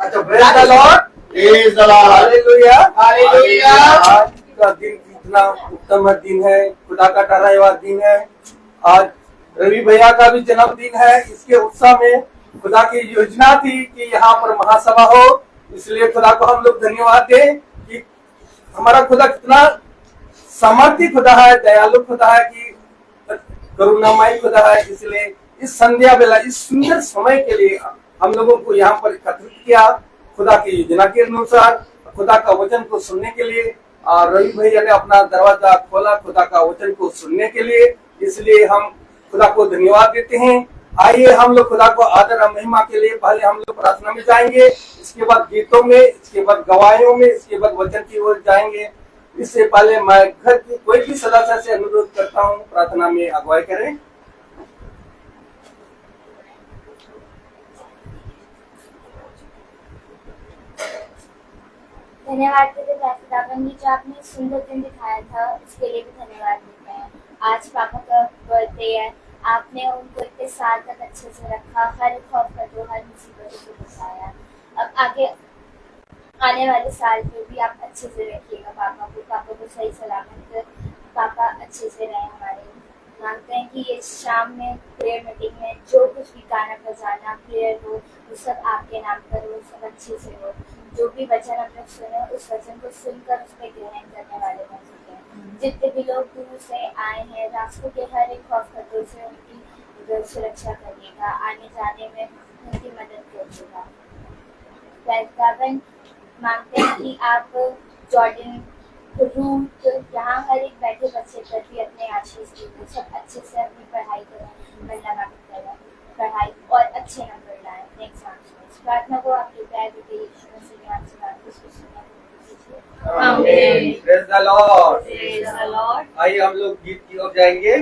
अच्छा, praise the Lord, praise the Lord, hallelujah, hallelujah. आज का दिन कितना उत्तम दिन है, खुदा का ठहराया हुआ दिन है। आज रवि भैया का भी जन्मदिन है। इसके उत्साह में खुदा की योजना थी कि यहाँ पर महासभा हो, इसलिए खुदा को हम लोग धन्यवाद दें कि हमारा खुदा कितना सामर्थ्य खुदा है, दयालु खुदा है, कि करुणामय खुदा है। इसलिए इस संध्या बेला, इस सुंदर समय के लिए हम लोगों को यहाँ पर एकत्रित किया, खुदा की योजना के अनुसार, खुदा का वचन को सुनने के लिए। और रवि भैया ने अपना दरवाजा खोला खुदा का वचन को सुनने के लिए, इसलिए हम खुदा को धन्यवाद देते हैं। आइए हम लोग खुदा को आदर और महिमा के लिए पहले हम लोग प्रार्थना में जाएंगे, इसके बाद गीतों में, इसके बाद गवाहियों में, इसके बाद वचन की ओर जाएंगे। इससे पहले मैं घर के कोई भी सदस्य से अनुरोध करता हूँ, प्रार्थना में अगुवाई करें। धन्यवाद देते खुदावन जी, जो आपने सुंदर दिन दिखाया था उसके लिए भी धन्यवाद देते हैं। आज पापा का बर्थडे है, आपने उनको इतने साल तक अच्छे से रखा, हर खौफ का जो हर मुसीबतों से बचाया। अब आगे आने वाले साल में भी आप अच्छे से रखिएगा पापा को सही सलामत पापा अच्छे से रहे हमारे। मांगते हैं कि ये शाम में प्रेयर मीटिंग में जो कुछ भी गाना बजाना प्रेयर हो, वो सब आपके नाम पर हो, सब अच्छे से हो। जो भी वचन हम लोग सुने, उस वचन को सुनकर उस पर ग्रहण करने वाले बन सके। जितने भी लोग दूर से आए हैं, रास्तों के हर एक खौफ खतरों से उनकी सुरक्षा करिएगा, आने जाने में उनकी मदद करिएगा। मांगते हैं कि आप जॉर्डन, रूट, यहाँ हर एक बैठे बच्चे पर भी अपने आशीष दीजिए, सब अच्छे से अपनी पढ़ाई करें, मन लगा करें पढ़ाई और अच्छे नंबर लाएं एग्जाम में। प्रार्थना को आपके प्यार बेटे यीशु मसीह के नाम से मांगते हैं, सुनने आमीन। Praise the Lord, praise the Lord. आइए हम लोग गीत की ओर जाएंगे।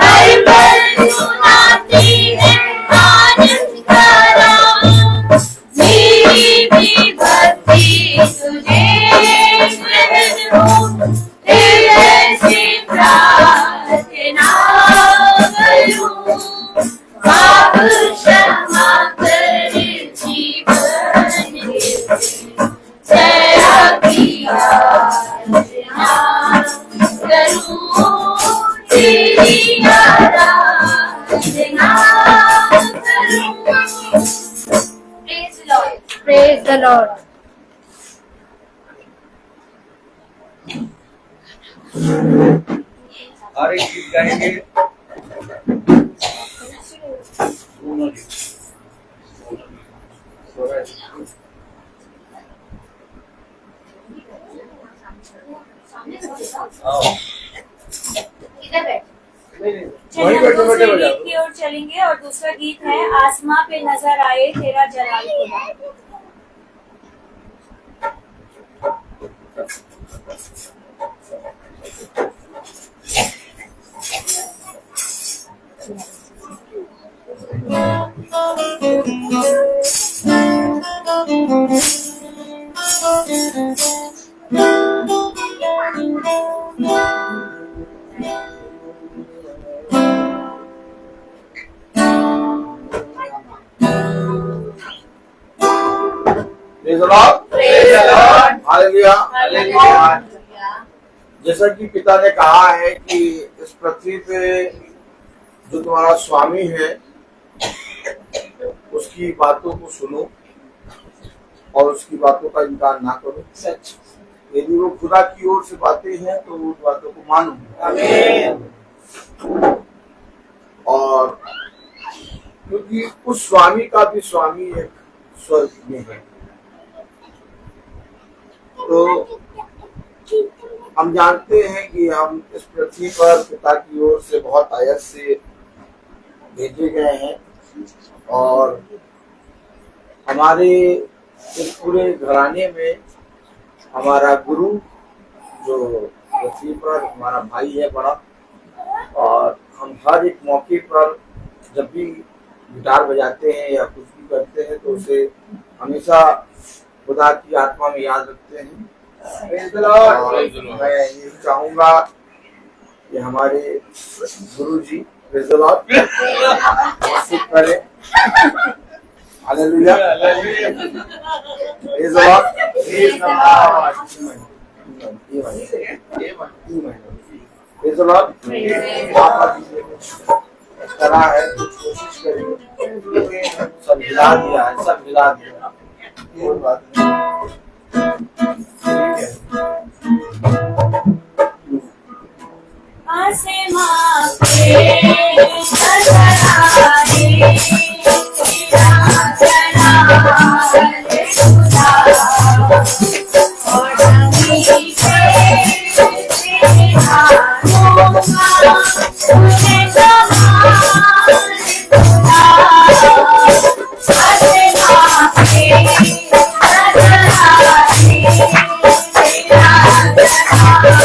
हर पल सुनाती है करूं, पाप क्षमा कर जीवन तेरा किया करूं, तेरी आराधना करूं। Praise the Lord. Praise the Lord. और एक गीत गाएंगे। इधर बैठ। वहीं बैठे बैठे हो जाओ। गीत की ओर चलेंगे और दूसरा गीत है आसमां पे नजर आए तेरा जलाल खुदा। Praise the Lord. Praise the Lord. Hallelujah. Hallelujah. जैसा कि पिता ने कहा है कि इस पृथ्वी पे जो तुम्हारा स्वामी है उसकी बातों को सुनो और उसकी बातों का इनकार ना करो। सच। यदि वो खुदा की ओर से बातें हैं तो उस बातों को मानो। आमीन। और क्योंकि उस स्वामी का भी स्वामी एक स्वर्ग में है, तो हम जानते हैं कि हम इस पृथ्वी पर पिता की ओर से बहुत आयत से भेजे गए हैं और हमारे इस पूरे घराने में हमारा गुरु जो पृथ्वी पर हमारा भाई है बड़ा, और हम हर एक मौके पर जब भी गिटार बजाते हैं या कुछ भी करते हैं तो उसे हमेशा खुदा की आत्मा में याद रखते हैं। Praise the Lord. और मैं ये चाहूंगा कि हमारे गुरु जी Praise the Lord वर्शिप करें। Hallelujah. Praise the Lord। Praise the Lord. Praise the Lord। करा है कुछ कोशिश करेंगे, सब हिला दिया है, सब हिला दिया, कोई बात नहीं, ठीक है। आसमां पे नजर आए तेरा जलाल खुदा और जमीन पे तेरा होगा तुझे जमाल खुदा। आसमां पे नजर आए तेरा जलाल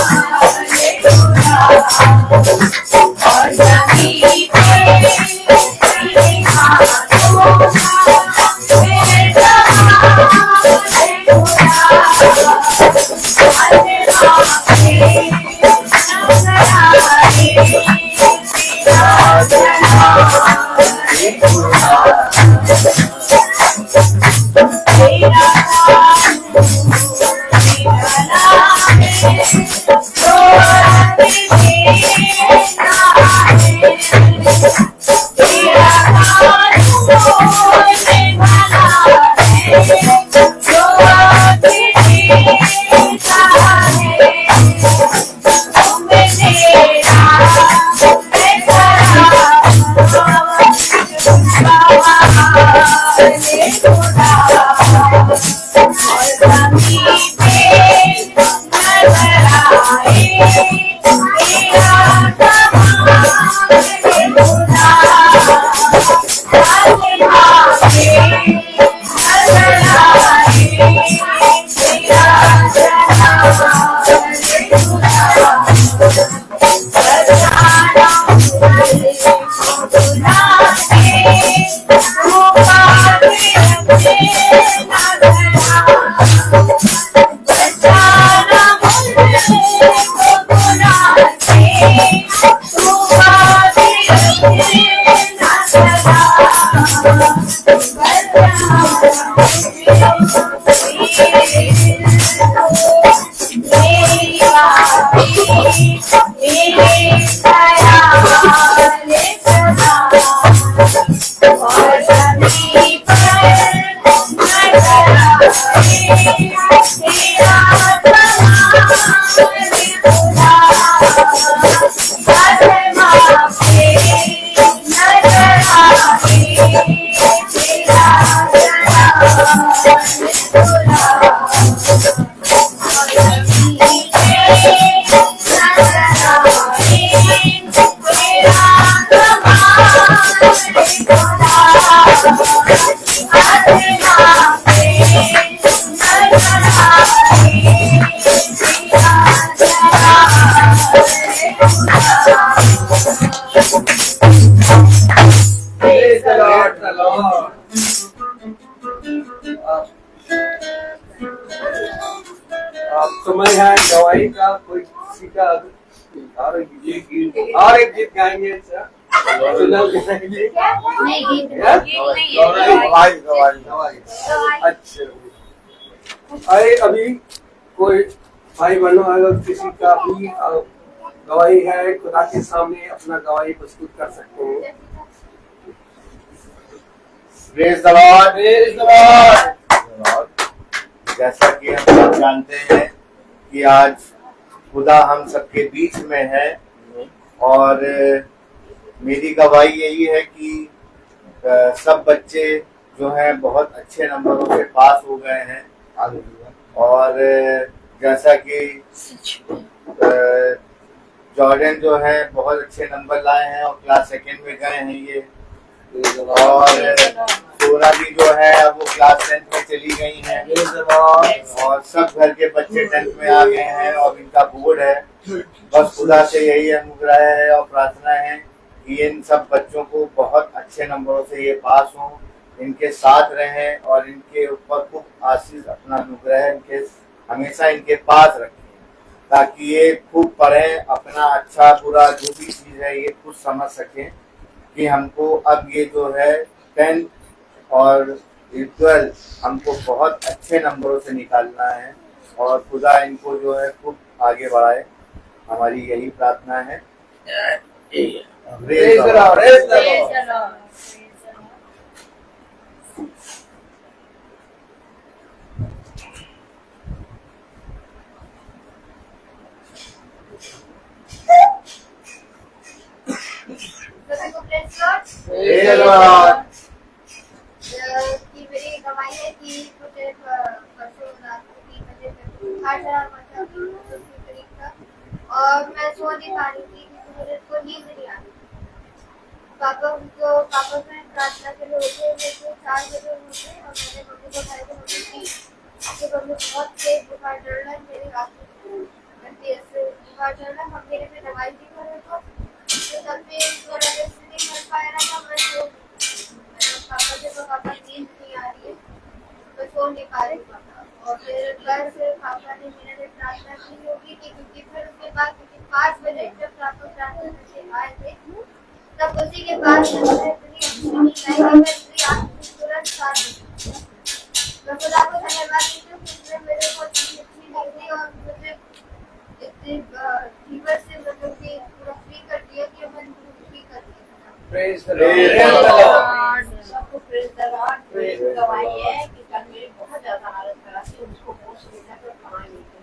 खुदा और जमीन पे तेरा होगा तेरे जमाल खुदा और जमी पर नजर आए तेरा Praise the Lord, the Lord. अब समय है गवाही का, कोई किसी का और एक गीत गाएंगे सर, सुना के गाएंगे। नहीं गीत क्या? गवाही गवाही अच्छा, अरे अभी कोई भाई बहनों अगर किसी का भी गवाही है, खुदा के सामने अपना गवाही प्रस्तुत कर सकते हैं। Praise the Lord. Praise the Lord. जैसा कि हम सब जानते हैं कि आज खुदा हम सबके बीच में है, और मेरी गवाही यही है कि सब बच्चे जो हैं बहुत अच्छे नंबरों से पास हो गए हैं। और जैसा कि जॉर्डन जो है बहुत अच्छे नंबर लाए हैं और क्लास सेकंड में गए हैं ये, और सोना भी जो है अब वो क्लास 10 में चली गई हैं, और सब घर के बच्चे 10th में आ गए हैं और इनका बोर्ड है। बस खुदा से यही अनुग्रह है और प्रार्थना है कि इन सब बच्चों को बहुत अच्छे नंबरों से ये पास हों, इनके साथ रहें और इनके ऊपर खूब आशीष अपना अनुग्रह इनके हमेशा इनके पास रखें, ताकि ये खूब पढ़ें, अपना अच्छा बुरा जो भी चीज़ है ये खुद समझ सकें कि हमको अब ये जो है 10 और 12 हमको बहुत अच्छे नंबरों से निकालना है, और खुदा इनको जो है खूब आगे बढ़ाए, हमारी यही प्रार्थना है। Praise the Lord. Praise the Lord. सभी को praise Lord. Praise the Lord. कि मेरी गवाही है कि मुझे परसों रात को 3 बजे बुखार चढ़ा हुआ था, 3 बजे के करीब था, और मैं सो नहीं पा रही थी क्योंकि मुझे को नींद नहीं आ रही। पापा से प्रार्थना के लिए उठे, मेरे को 4 बजे उठे और मैंने मम्मी को बताया कि मम्मी की मम्मी बहुत तेज बुखार चढ़ रहा है, मेरी रात में तेज से बुखार चढ़ रहा है। मम्मी ने फिर दवाई दी मेरे को, तो तब भी थोड़ा रेस्ट नहीं कर पाया था। मैं तो पापा से पापा नींद नहीं आ रही है, मैं सो नहीं पा रही पापा, और फिर घर से पापा ने मेरे लिए प्रार्थना की होगी कि क्योंकि फिर उसके बाद 5 बजे जब पापा प्रार्थना करके आए थे, तब उसी के बाद मुझे इतनी अच्छी नींद आई कि मैं इतनी आँख तुरंत साथ मैं खुदा को धन्यवाद देती हूँ कि उसने मेरे को इतनी अच्छी नींद दी और मुझे इतनी फीवर से मतलब कि पूरा फ्री कर दिया कि मैं फ्री कर दिया। Praise the Lord. सबको प्रेज द लॉर्ड। गवाही है कि कल मेरी बहुत ज्यादा हालत खराब थी, उसको होश नहीं था, तो खाना नहीं था।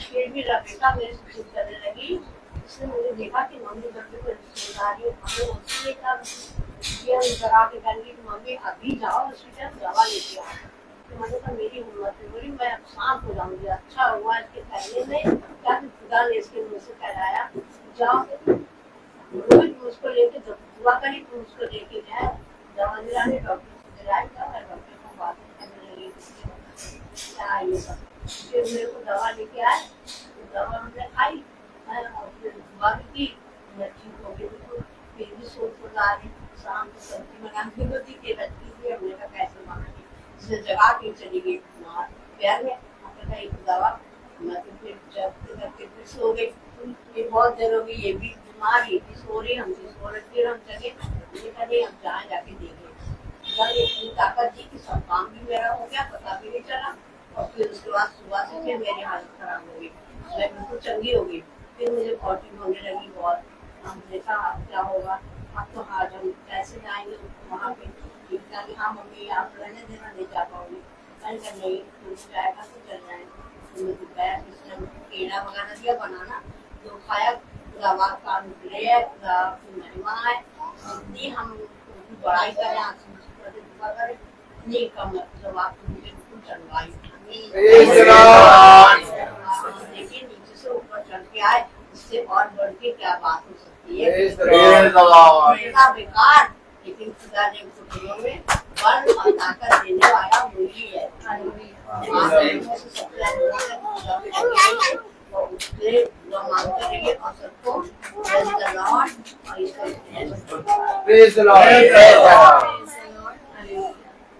फिर भी रबेका मेरे से जिद करने लगी, उसने मुझे देखा कि मम्मी जब भी सुना रही हो, उसने ये करा के कहेंगी कि मम्मी अभी जाओ हॉस्पिटल दवा लेके आओ। तो मैंने कहा मेरी हिम्मत नहीं हो रही, मैं अब शांत हो जाऊंगी। अच्छा हुआ इसके पहले में क्या खुदा ने इसके मुँह से कहलाया, जाओ रोज उसको लेके दुआ करी, तो उसको लेके जाए दवा दिलाने, डॉक्टर से दिलाई दवा, डॉक्टर को बात करने लगी क्या ये सब। फिर मेरे को दवा लेके आए, तो दवा हमने खाई और फिर दुआ भी की, मैं ठीक हो गई। तो फिर भी सोच आ रही, शाम को सब्जी बनाने होती के रखी थी, हमने कहा कैसे बनाएंगे, इसे जगा के चली गई प्यार में, हमने एक दवा। मैं तो फिर जब करके फिर सो गई, ये बहुत देर हो गई, ये भी बीमार, ये भी सो रही, हम भी सो रहे। फिर हम चले, नहीं हम जहाँ जाके देखें, जब इतनी ताकत थी कि सब काम भी मेरा हो गया, पता भी नहीं चला। और फिर उसके बाद सुबह से फिर मेरी हालत खराब हो गई, मैं बिल्कुल चंगी हो गई। फिर मुझे वॉमिटिंग होने लगी बहुत, हमने कहा अब क्या होगा, अब तो आज हम कैसे जाएंगे वहाँ पे? इतना कि हाँ मम्मी आप रहने देना, नहीं जा पाओगे। मैंने कहा नहीं, तुम जाएगा तो चल जाएंगे। तुमने दोपहर में केला वगैरह दिया बनाना, तो खाया, रवा का निकले है, महिमा है, इतनी हम उनकी बड़ाई करें, दुआ करें, नहीं कम मतलब आप मुझे बिल्कुल चलवाई। देखिए नीचे से ऊपर चढ़ के आए, इससे और बढ़ के क्या बात हो सकती है? बेटा बेकार, लेकिन खुदा ने खुशियों में बल और ताकत देने वाला वही है। उससे दुआ मांगते रहिए और सबको praise the Lord और ईश्वर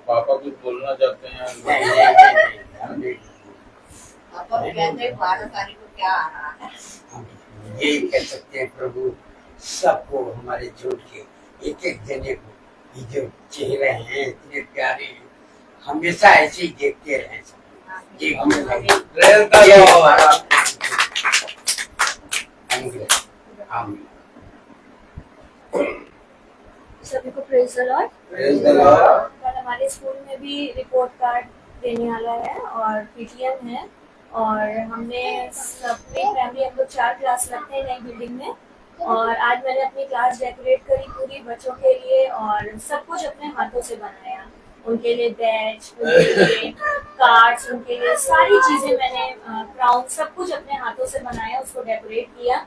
पापा कुछ बोलना चाहते हैं? पापा कहते हैं 12 तारीख को क्या आ रहा है? यही कह सकते हैं प्रभु सबको, हमारे जोड़ के एक एक जने को, ये जो चेहरे हैं इतने प्यारे हैं, हमेशा ऐसे ही देखते रहें। सभी को प्रेज द लॉर्ड। कल हमारे स्कूल में भी रिपोर्ट कार्ड देने वाला है और पीटीएम है, और हमने सबने फैमिली, हम लोग 4 क्लास लगते हैं नई बिल्डिंग में, और आज मैंने अपनी क्लास डेकोरेट करी पूरी बच्चों के लिए, और सब कुछ अपने हाथों से बनाया। उनके लिए बैच, उनके लिए कार्ड्स, उनके लिए सारी चीजें मैंने, क्राउन, सब कुछ अपने हाथों से बनाया, उसको डेकोरेट किया।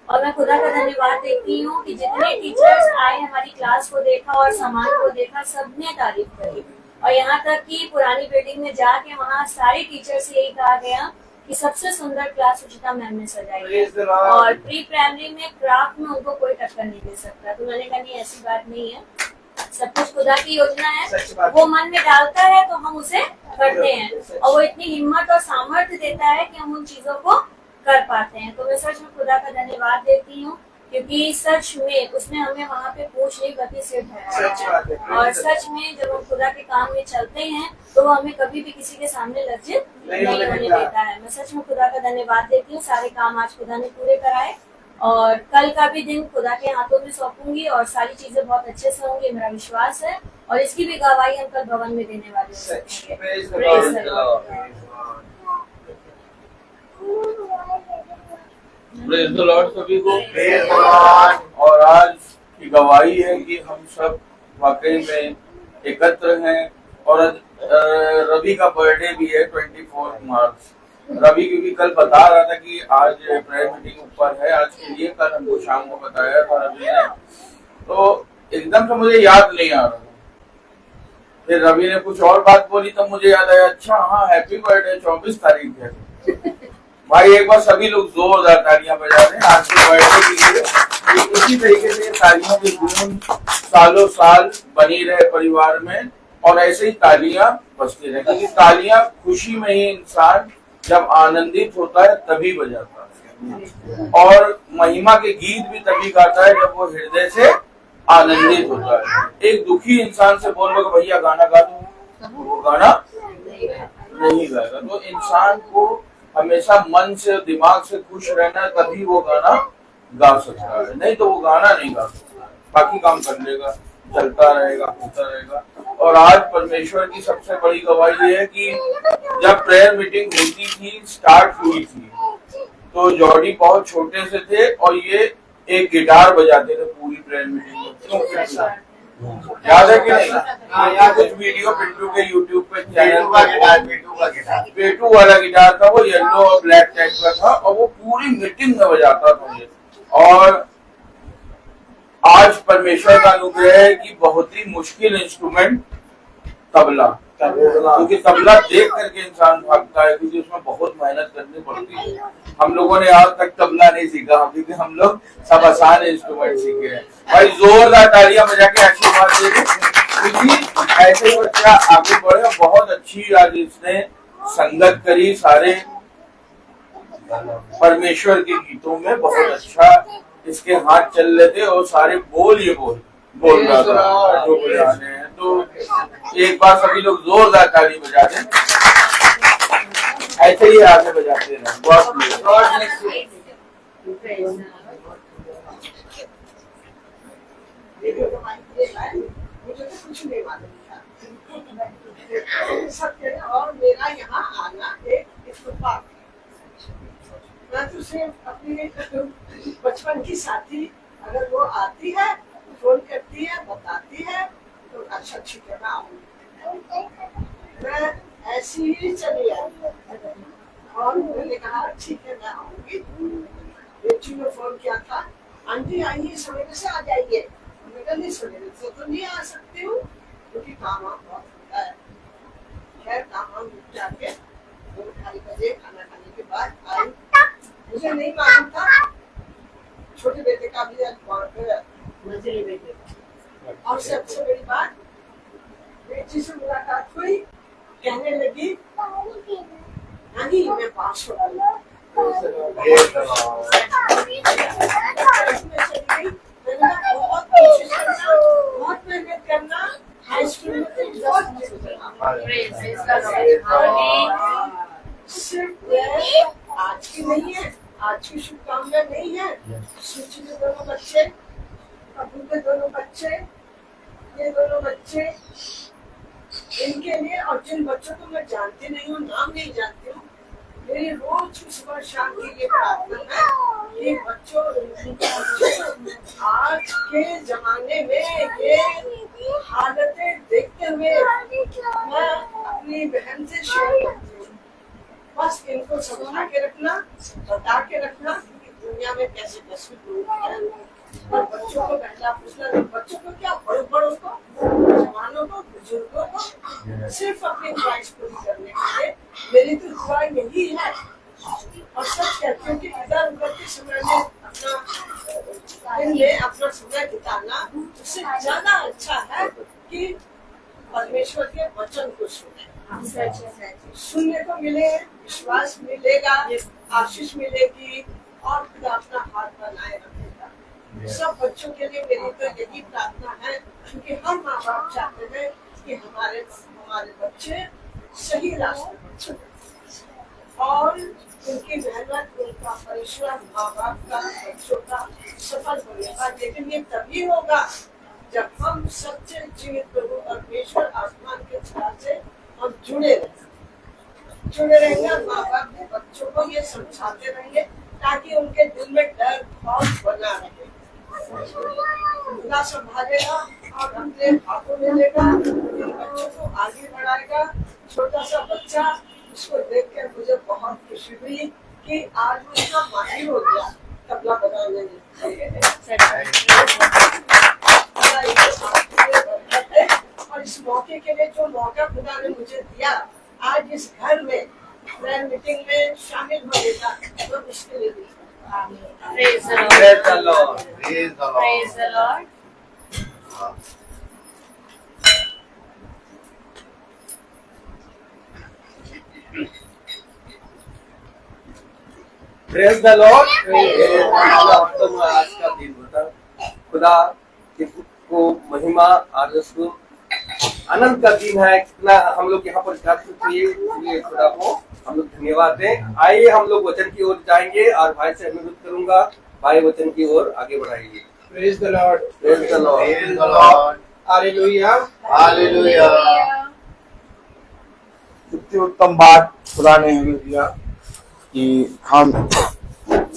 और मैं खुदा का धन्यवाद देती हूँ कि जितने टीचर्स आए, हमारी क्लास को देखा और सामान को देखा, सबने तारीफ करी। और यहाँ तक कि पुरानी बिल्डिंग में जाके वहाँ सारे टीचर्स से यही कहा गया कि सबसे सुंदर क्लास सुचिता मैम ने सजाई है, और प्री प्राइमरी में क्राफ्ट में उनको कोई टक्कर नहीं दे सकता। तो मैंने कहा नहीं, ऐसी बात नहीं है, सब कुछ खुदा की योजना है, वो मन में डालता है तो हम उसे करते हैं, और वो इतनी हिम्मत और सामर्थ्य देता है कि हम उन चीजों को कर पाते हैं। तो मैं सच में खुदा का धन्यवाद देती हूँ, क्योंकि सच में उसने हमें वहाँ पे पूछ नहीं बल्कि सिर ठहराया। और सच में जब हम खुदा के काम में चलते हैं तो वो हमें कभी भी किसी के सामने लज्जित नहीं होने देता है। मैं सच में खुदा का धन्यवाद देती हूँ। सारे काम आज खुदा ने पूरे कराए, और कल का भी दिन खुदा के हाथों में सौंपूंगी, और सारी चीजें बहुत अच्छे से होंगी, मेरा विश्वास है। और इसकी भी गवाही हम कल भवन में देने वाले हैं। Praise the Lord। Praise the Lord सभी को। और आज की गवाही है कि हम सब वाकई में एकत्र हैं, और रवि का बर्थडे भी है 24 मार्च। रवि क्योंकि कल बता रहा था कि आज प्रेयर मीटिंग ऊपर है आज के लिए, कल हमको शाम को बताया था रवि ने, तो एकदम से मुझे याद नहीं आ रहा था। फिर रवि ने कुछ और बात बोली तब मुझे याद आया, अच्छा हाँ हैप्पी बर्थडे 24 तारीख है। भाई एक बार सभी लोग जोरदार तालियां बजा दें आज के बर्थडे के लिए। इसी तरीके से तालियों की धूम सालों साल बनी रहे परिवार में, और ऐसे ही तालियां बजती रहे, क्योंकि तालियां खुशी में ही इंसान जब आनंदित होता है तभी बजाता है, और महिमा के गीत भी तभी गाता है जब वो हृदय से आनंदित होता है। एक दुखी इंसान से बोल लो कि भैया गाना गा दो, वो गाना नहीं गाएगा। तो इंसान को हमेशा मन से दिमाग से खुश रहना, तभी वो गाना गा सकता है, नहीं तो वो गाना नहीं गा सकता। बाकी काम कर लेगा, चलता रहेगा, होता रहेगा। और आज परमेश्वर की सबसे बड़ी गवाही ये है कि जब प्रेयर मीटिंग होती थी, स्टार्ट हुई थी, तो जॉर्डी बहुत छोटे से थे और ये एक गिटार बजाते थे पूरी प्रेयर मीटिंग में। याद है कि नहीं? यहाँ कुछ वीडियो पिंटू के यूट्यूब पे पेटू वाला गिटार था, वो येलो और ब्लैक टाइप का था, और वो पूरी मीटिंग में बजाता था ये। और आज परमेश्वर का अनुग्रह है कि बहुत ही मुश्किल इंस्ट्रूमेंट तबला, क्योंकि तबला देख करके इंसान भागता है, क्योंकि उसमें बहुत मेहनत करनी पड़ती है। हम लोगों ने आज तक तबला नहीं सीखा, क्योंकि हम लोग सब आसान इंस्ट्रूमेंट सीखे हैं। भाई जोरदार तालियां बजा के आशीर्वाद दे, क्योंकि ऐसे ही बच्चा आगे बढ़े। बहुत अच्छी आज इसने संगत करी, सारे परमेश्वर के गीतों में बहुत अच्छा इसके हाथ चल रहे थे, और सारे बोल बोल रहा था जो बजाने हैं। तो एक बार सभी लोग जोरदार ताली बजा दें, ऐसे ही आगे बजाते रहे। बहुत रेडियो दवाई दे रहा है, मुझे तो कुछ नहीं मालूम था। सब कह रहे, और मेरा यहाँ आना एक इत्तेफाक है। मैं तो सिर्फ अपनी बचपन की साथी, अगर वो आती है फोन करती है बताती है तो अच्छा ठीक है मैं आऊंगी। मैं ऐसी ही चली आई और मैंने कहा ठीक है मैं आऊंगी। बेटी ने फोन किया था, आंटी आइए सवेरे से आ जाइए। मैंने कहा नहीं सवेरे से तो नहीं आ सकती हूँ क्योंकि काम बहुत होता है। खैर काम निपटा के 2-2:30 बजे खाना खाने के बाद आई। मुझे नहीं मालूम था छोटे बेटे का भी आज मंजिले बेटे का। और सबसे बड़ी बात, बेटी से मुलाकात हुई, कहने लगी नानी मैं पास हो गई। बहुत कोशिश करना, बहुत मेहनत करना, हाई स्कूल में सिर्फ आज की नहीं है, आज की शुभकामना नहीं है। सूची के दोनों बच्चे, अबू के दोनों बच्चे, ये दोनों बच्चे, इनके लिए, और जिन बच्चों को मैं जानती नहीं हूँ, नाम नहीं जानती हूँ, मेरी रोज सुबह शाम की ये प्रार्थना है कि बच्चों आज के जमाने में ये हालतें देखते हुए मैं अपनी बहन से शेयर करती हूँ। बस इनको समझा के रखना, बता के रखना कि दुनिया में कैसे कैसे लोग हैं। और बच्चों को पहला पूछना, बच्चों को क्या, बड़ों को, जवानों को, बुजुर्गों को, सिर्फ अपनी ख्वाहिश पूरी करने के लिए मेरी तो दुआ यही है। और सच कहती हूँ कि इधर उधर के समय में अपना समय बिताना उससे ज्यादा अच्छा है कि परमेश्वर के वचन को सुने। सुनने को मिले, विश्वास मिलेगा, आशीष मिलेगी और खुदा अपना हाथ बनाए रखेगा। सब बच्चों के लिए मेरी तो यही प्रार्थना है, क्योंकि हम माँ बाप चाहते हैं कि हमारे बच्चे सही रास्ते पर चले और उनकी मेहनत, उनका परिश्रम माँ बाप का, बच्चों का सफल होगा। लेकिन ये तभी होगा जब हम सच्चे जीवित प्रभु परमेश्वर आसमान के छाया से हम जुड़े रहेंगे। माँ बाप के बच्चों को ये समझाते रहेंगे ताकि उनके दिल में डर खौफ बना रहे। खुदा संभालेगा और अपने हाथों में लेगा, इन बच्चों को आगे बढ़ाएगा। छोटा सा बच्चा, उसको देखकर मुझे बहुत खुशी हुई कि आज वो इतना माहिर हो गया तबला बजाने में। और इस मौके के लिए जो मौका खुदा ने मुझे दिया आज इस घर में प्रेयर मीटिंग में शामिल होने का, तो उसके लिए भी Praise the Lord. Praise the Lord. Praise the Lord. Praise the Lord. उत्तम आज का दिन बता, खुदा को महिमा आदर्श आनंद का दिन है। कितना हम लोग यहाँ पर एकत्रित हुए, इसलिए खुदा को हम लोग धन्यवाद दें। आइए हम लोग वचन की ओर जाएंगे और भाई से अनुरोध करूंगा, भाई वचन की ओर आगे बढ़ाइए। Praise the Lord. Praise the Lord. Praise the Lord. Hallelujah. Hallelujah. कितनी उत्तम बात खुदा ने हमें दिया कि हम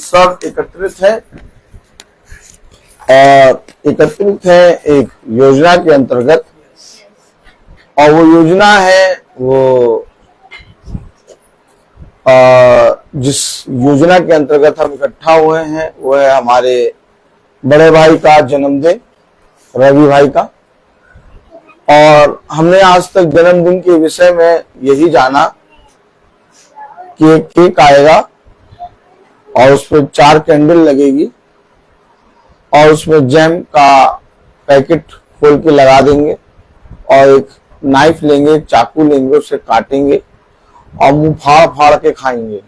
सब एकत्रित हैं और एकत्रित हैं एक योजना के अंतर्गत। और वो योजना है, वो जिस योजना के अंतर्गत हम इकट्ठा हुए हैं वो है हमारे बड़े भाई का जन्मदिन, रवि भाई का। और हमने आज तक जन्मदिन के विषय में यही जाना कि एक केक आएगा और उस पर 4 कैंडल लगेगी और उसमें जैम का पैकेट खोल के लगा देंगे और एक नाइफ लेंगे, एक चाकू लेंगे, उसे काटेंगे और मुंह फाड़ फाड़ के खाएंगे।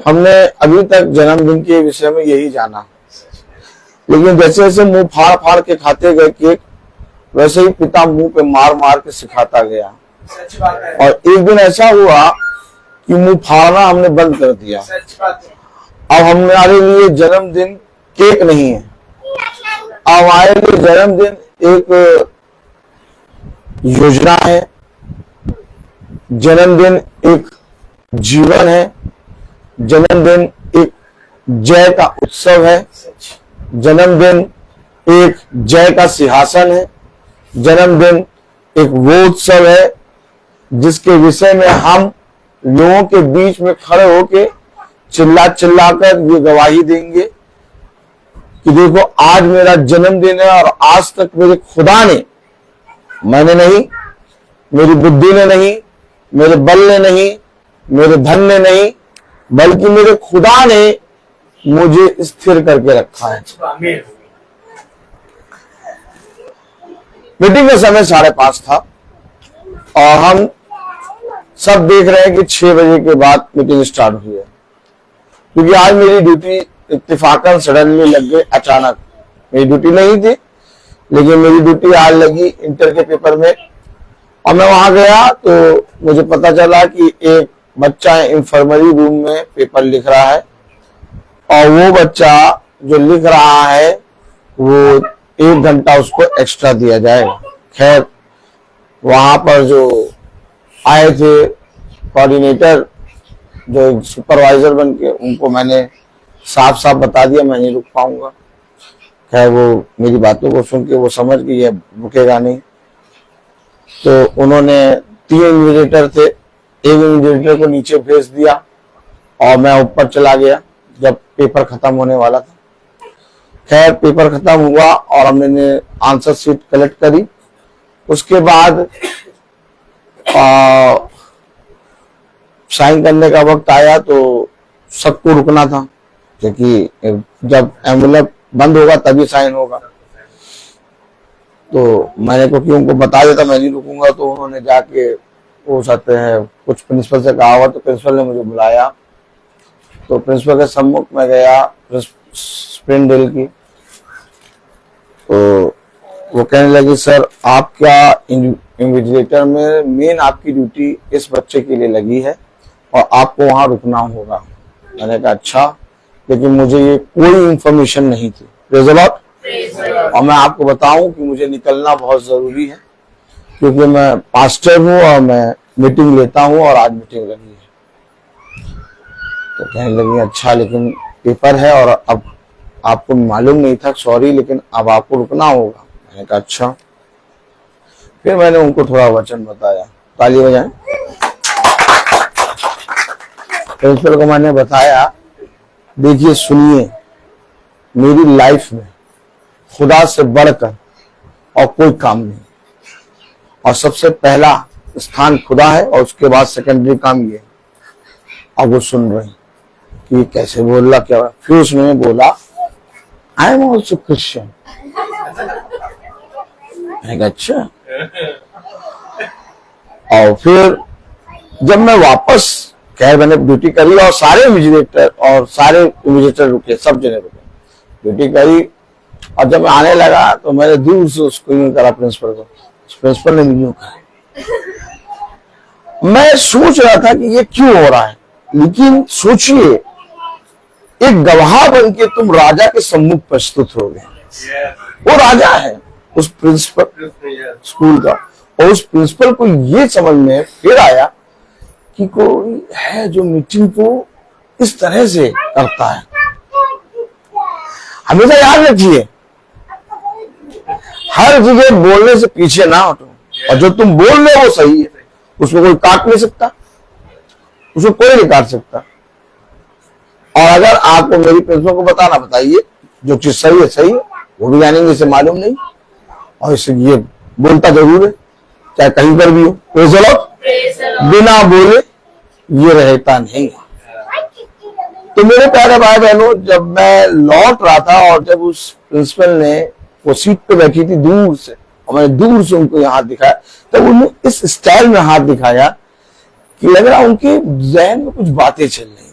हमने अभी तक जन्मदिन के विषय में यही जाना, लेकिन जैसे जैसे मुंह फाड़ फाड़ के खाते गए केक, वैसे ही पिता मुंह पे मार मार के सिखाता गया। और एक दिन ऐसा हुआ कि मुंह फाड़ना हमने बंद कर दिया। अब हमारे लिए जन्मदिन केक नहीं है, हमारे लिए जन्मदिन एक योजना है, जन्मदिन एक जीवन है, जन्मदिन एक जय का उत्सव है, जन्मदिन एक जय का सिंहासन है, जन्मदिन एक वो उत्सव है जिसके विषय में हम लोगों के बीच में खड़े होके चिल्ला चिल्लाकर ये गवाही देंगे कि देखो आज मेरा जन्मदिन है और आज तक मेरे खुदा ने, मैंने नहीं, मेरी बुद्धि ने नहीं, मेरे बल ने नहीं, मेरे धन ने नहीं, बल्कि मेरे खुदा ने मुझे स्थिर करके रखा है। मीटिंग का समय 5:30 था और हम सब देख रहे हैं कि 6 बजे के बाद मीटिंग स्टार्ट हुई है, क्योंकि आज मेरी ड्यूटी इत्तेफाकन सडनली लग गई। अचानक मेरी ड्यूटी नहीं थी, लेकिन मेरी ड्यूटी आज लगी इंटर के पेपर में। और मैं वहां गया तो मुझे पता चला कि एक बच्चा इंफर्मरी रूम में पेपर लिख रहा है और वो बच्चा जो लिख रहा है वो 1 घंटा उसको एक्स्ट्रा दिया जाएगा। खैर वहां पर जो आए थे कोऑर्डिनेटर, जो सुपरवाइजर बन के, उनको मैंने साफ साफ बता दिया मैं नहीं रुक पाऊंगा। खैर वो मेरी बातों को सुन के वो समझ गई है रुकेगा नहीं, तो उन्होंने 3 इन्विजिलेटर थे, एक इन्विजिलेटर को नीचे भेज दिया और मैं ऊपर चला गया जब पेपर खत्म होने वाला था। खैर पेपर खत्म हुआ और हमने आंसर शीट कलेक्ट करी। उसके बाद साइन करने का वक्त आया तो सबको रुकना था, क्योंकि जब एनवेलप बंद होगा तभी साइन होगा। तो मैंने क्योंकि उनको बता देता मैं नहीं रुकूंगा, तो उन्होंने जाके हो सकते हैं कुछ प्रिंसिपल से कहा हुआ, तो प्रिंसिपल ने मुझे बुलाया। तो प्रिंसिपल के सम्मुख में गया स्प्रिंगडेल की, तो वो कहने लगी सर आप क्या इन्विजिलेटर में मेन आपकी ड्यूटी इस बच्चे के लिए लगी है और आपको वहां रुकना होगा। मैंने कहा अच्छा, लेकिन मुझे ये कोई इंफॉर्मेशन नहीं थी। Praise the Lord. और मैं आपको बताऊं कि मुझे निकलना बहुत जरूरी है, क्योंकि मैं पास्टर हूं और मैं मीटिंग लेता हूं और आज मीटिंग लगी है। तो कहने लगी अच्छा लेकिन पेपर है और अब आपको मालूम नहीं था, सॉरी, लेकिन अब आपको रुकना होगा। मैंने कहा अच्छा। फिर मैंने उनको थोड़ा वचन बताया। ताली बजाएं। प्रिंसिपल को मैंने बताया देखिए सुनिए, मेरी लाइफ में खुदा से बढ़कर और कोई काम नहीं, और सबसे पहला स्थान खुदा है और उसके बाद सेकेंडरी काम ये है। अब वो सुन रही कि कैसे बोल रहा क्या। फिर उसने बोला आई एम ऑल्सो क्रिश्चियन। अच्छा। और फिर जब मैं वापस, खैर मैंने ड्यूटी करी और सारे इन्विजिलेटर रुके, सब जने रुके, ड्यूटी करी। और जब मैं आने लगा तो मैंने दूर से उसको यूं करा प्रिंसिपल को, प्रिंसिपल ने यूं कहा। मैं सोच रहा था कि ये क्यों हो रहा है, लेकिन सोचिए एक गवाह बन के तुम राजा के सम्मुख प्रस्तुत हो गए। वो राजा है उस प्रिंसिपल स्कूल का, और उस प्रिंसिपल को ये समझ में फिर आया कि कोई है जो मीटिंग को इस तरह से करता है। हमेशा याद रखिए हर जगह बोलने से पीछे ना हटो, और जो तुम बोल रहे हो वो सही है, उसको कोई काट नहीं सकता, उसको कोई नहीं काट सकता। और अगर आपको मेरी प्रिंसिपल को बताना, बताइए जो चीज सही है सही है, वो भी जानेंगे, इसे मालूम नहीं, और इसे ये बोलता जरूर है चाहे कहीं पर भी हो। Praise the Lord. बिना बोले ये रहता नहीं। तो मेरे प्यारे भाई बहनों, जब मैं लौट रहा था और जब उस प्रिंसिपल ने वो सीट पे बैठी थी दूर से, और मैंने दूर से उनको हाथ दिखाया, तब उन्होंने इस स्टाइल में हाथ दिखाया कि लग रहा उनके जहन में कुछ बातें चल रही थी।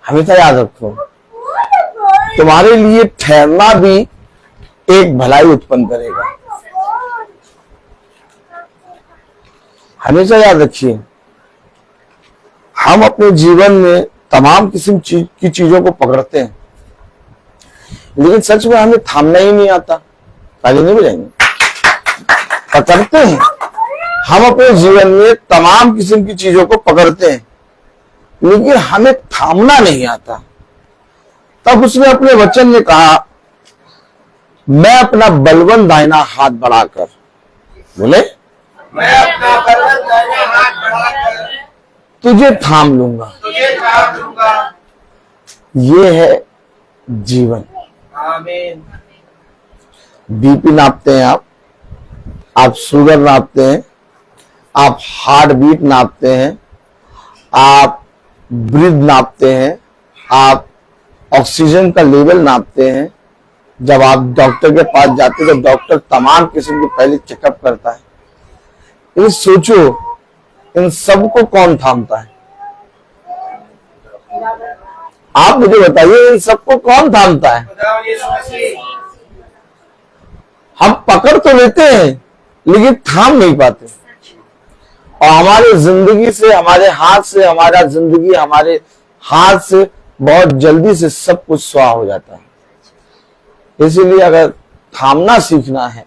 हमेशा याद रखो तुम्हारे लिए ठहरना भी एक भलाई उत्पन्न करेगा। हमेशा याद रखिए हम अपने जीवन में तमाम किस्म की चीजों को पकड़ते हैं, लेकिन सच में हमें थामना ही नहीं आता। ताली नहीं बजाएंगे? पकड़ते हैं हम अपने जीवन में तमाम किस्म की चीजों को पकड़ते हैं, लेकिन हमें थामना नहीं आता। तब उसने अपने वचन में कहा, मैं अपना बलवंत दाहिना हाथ बढ़ाकर, बोले मैं अपना बलवंत दाहिना हाथ बढ़ाकर तुझे थाम लूंगा। तुझे थाम लूंगा। ये है जीवन। आमीन। बीपी नापते हैं आप शुगर नापते हैं, आप हार्ट बीट नापते हैं, आप ब्रीथ नापते हैं, आप ऑक्सीजन का लेवल नापते हैं। जब आप डॉक्टर के पास जाते हैं तो डॉक्टर तमाम किस्म की पहले चेकअप करता है। ये सोचो, इन सबको कौन थामता है? आप मुझे बताइए, इन सबको कौन थामता है? खुदा यीशु मसीह। हम पकड़ तो लेते हैं लेकिन थाम नहीं पाते, और हमारे जिंदगी से, हमारे हाथ से, हमारा जिंदगी हमारे हाथ से बहुत जल्दी से सब कुछ स्वाह हो जाता है। इसीलिए अगर थामना सीखना है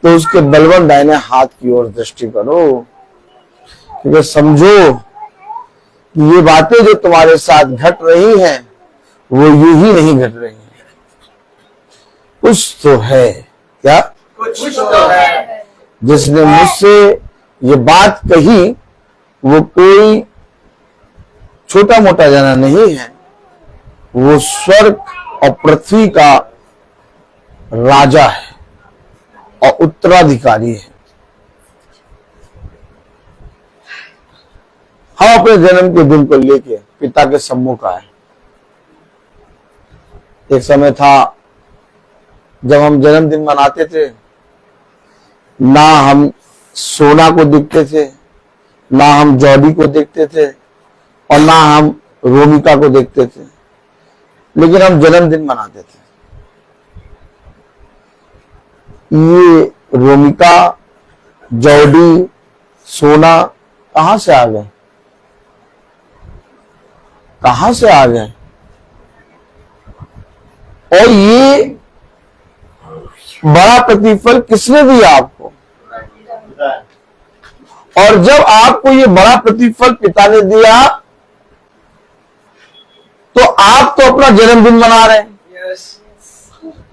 तो उसके बलवंत दाहिने हाथ की ओर दृष्टि करो, क्योंकि समझो कि ये बातें जो तुम्हारे साथ घट रही हैं वो यूं ही नहीं घट रही हैं। कुछ तो है। क्या? कुछ तो है। जिसने मुझसे ये बात कही वो कोई छोटा मोटा जना नहीं है, वो स्वर्ग और पृथ्वी का राजा है और उत्तराधिकारी है। हम अपने जन्म के दिन को लेके पिता के सम्मुख आए। एक समय था जब हम जन्मदिन मनाते थे, ना हम सोना को देखते थे, ना हम जॉडी को देखते थे, और ना हम रोमिका को देखते थे, लेकिन हम जन्मदिन मनाते थे। ये रोमिका, जॉडी, सोना कहां से आ गए? कहां से आ गए? और ये बड़ा प्रतिफल किसने दिया आपको? और जब आपको ये बड़ा प्रतिफल पिता ने दिया तो आप तो अपना जन्मदिन मना रहे हैं,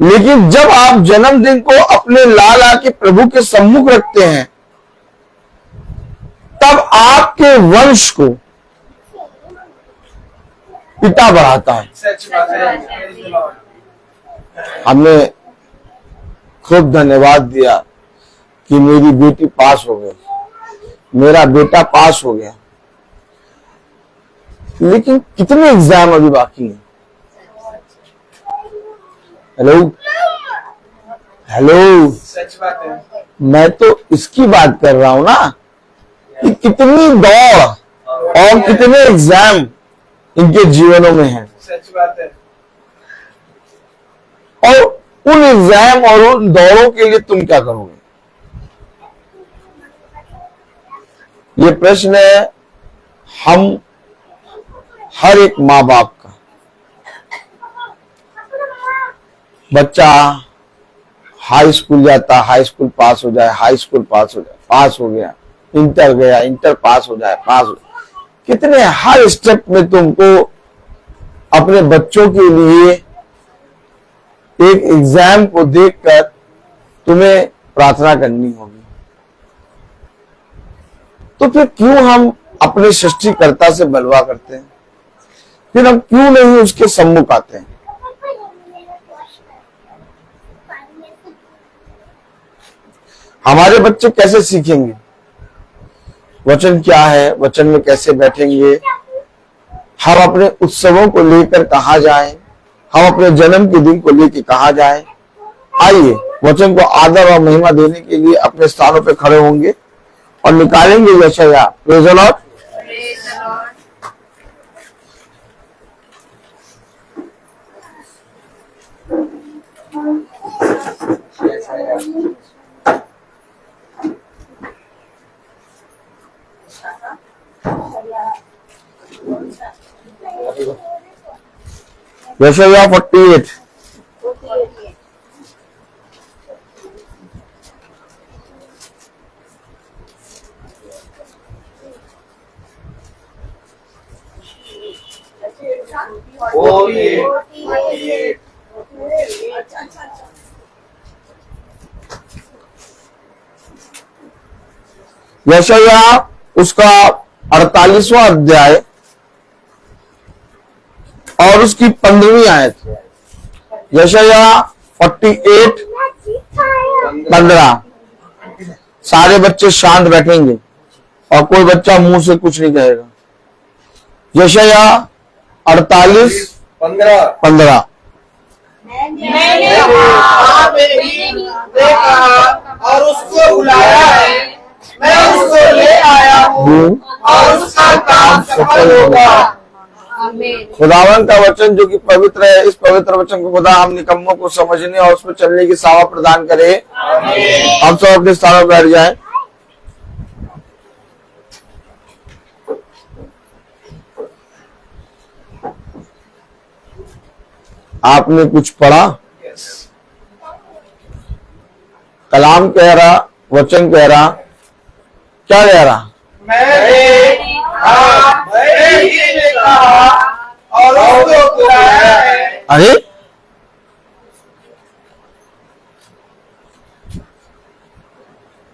लेकिन जब आप जन्मदिन को अपने लाला के प्रभु के सम्मुख रखते हैं तब आपके वंश को पिता बढ़ाता है। सच बात है। हमने खूब धन्यवाद दिया कि मेरी बेटी पास हो गई, मेरा बेटा पास हो गया, लेकिन कितने एग्जाम अभी बाकी हैं? हेलो हेलो, सच बात है। मैं तो इसकी बात कर रहा हूं ना कि कितनी दौड़ और कितने एग्जाम इनके जीवनों में हैं, सच बात है। और उन एग्जाम और उन दौड़ों के लिए तुम क्या करोगे? ये प्रश्न है हम हर एक माँ बाप का। बच्चा हाई स्कूल जाता, हाई स्कूल पास हो जाए, हाई स्कूल पास हो जाए, पास हो गया, इंटर गया, इंटर पास हो जाए, पास हो, कितने हर स्टेप में तुमको अपने बच्चों के लिए एक एग्जाम को देखकर तुम्हें प्रार्थना करनी होगी। तो फिर क्यों हम अपने सृष्टिकर्ता से बलवा करते हैं? फिर हम क्यों नहीं उसके सम्मुख आते हैं? हमारे बच्चे कैसे सीखेंगे वचन क्या है, वचन में कैसे बैठेंगे? हम अपने उत्सवों को लेकर कहां जाएं? हम अपने जन्म के दिन को लेकर कहां जाएं? आइए वचन को आदर और महिमा देने के लिए अपने स्थानों पे खड़े होंगे और निकालेंगे यशायाह। Praise the Lord. यशायाह 48 यशाया उसका 48वां अध्याय और उसकी 15वीं आयत। यशाया 48:15। सारे बच्चे शांत बैठेंगे और कोई बच्चा मुंह से कुछ नहीं कहेगा। यशाया 48:15। मैंने कहा और उसको बुलाया है, मैं उसको ले आया हूँ और उसका काम सफल होगा। खुदावन का वचन जो कि पवित्र है, इस पवित्र वचन को खुदा हम निकम्मों को समझने और उसमें चलने की सावा प्रदान करे। हम सब अपने स्थानों पर बैठ जाएं। आपने कुछ पढ़ा? कलाम कह रहा, वचन कह रहा, क्या कह रहा? मैंने कहा और उसको बुलाया है। अरे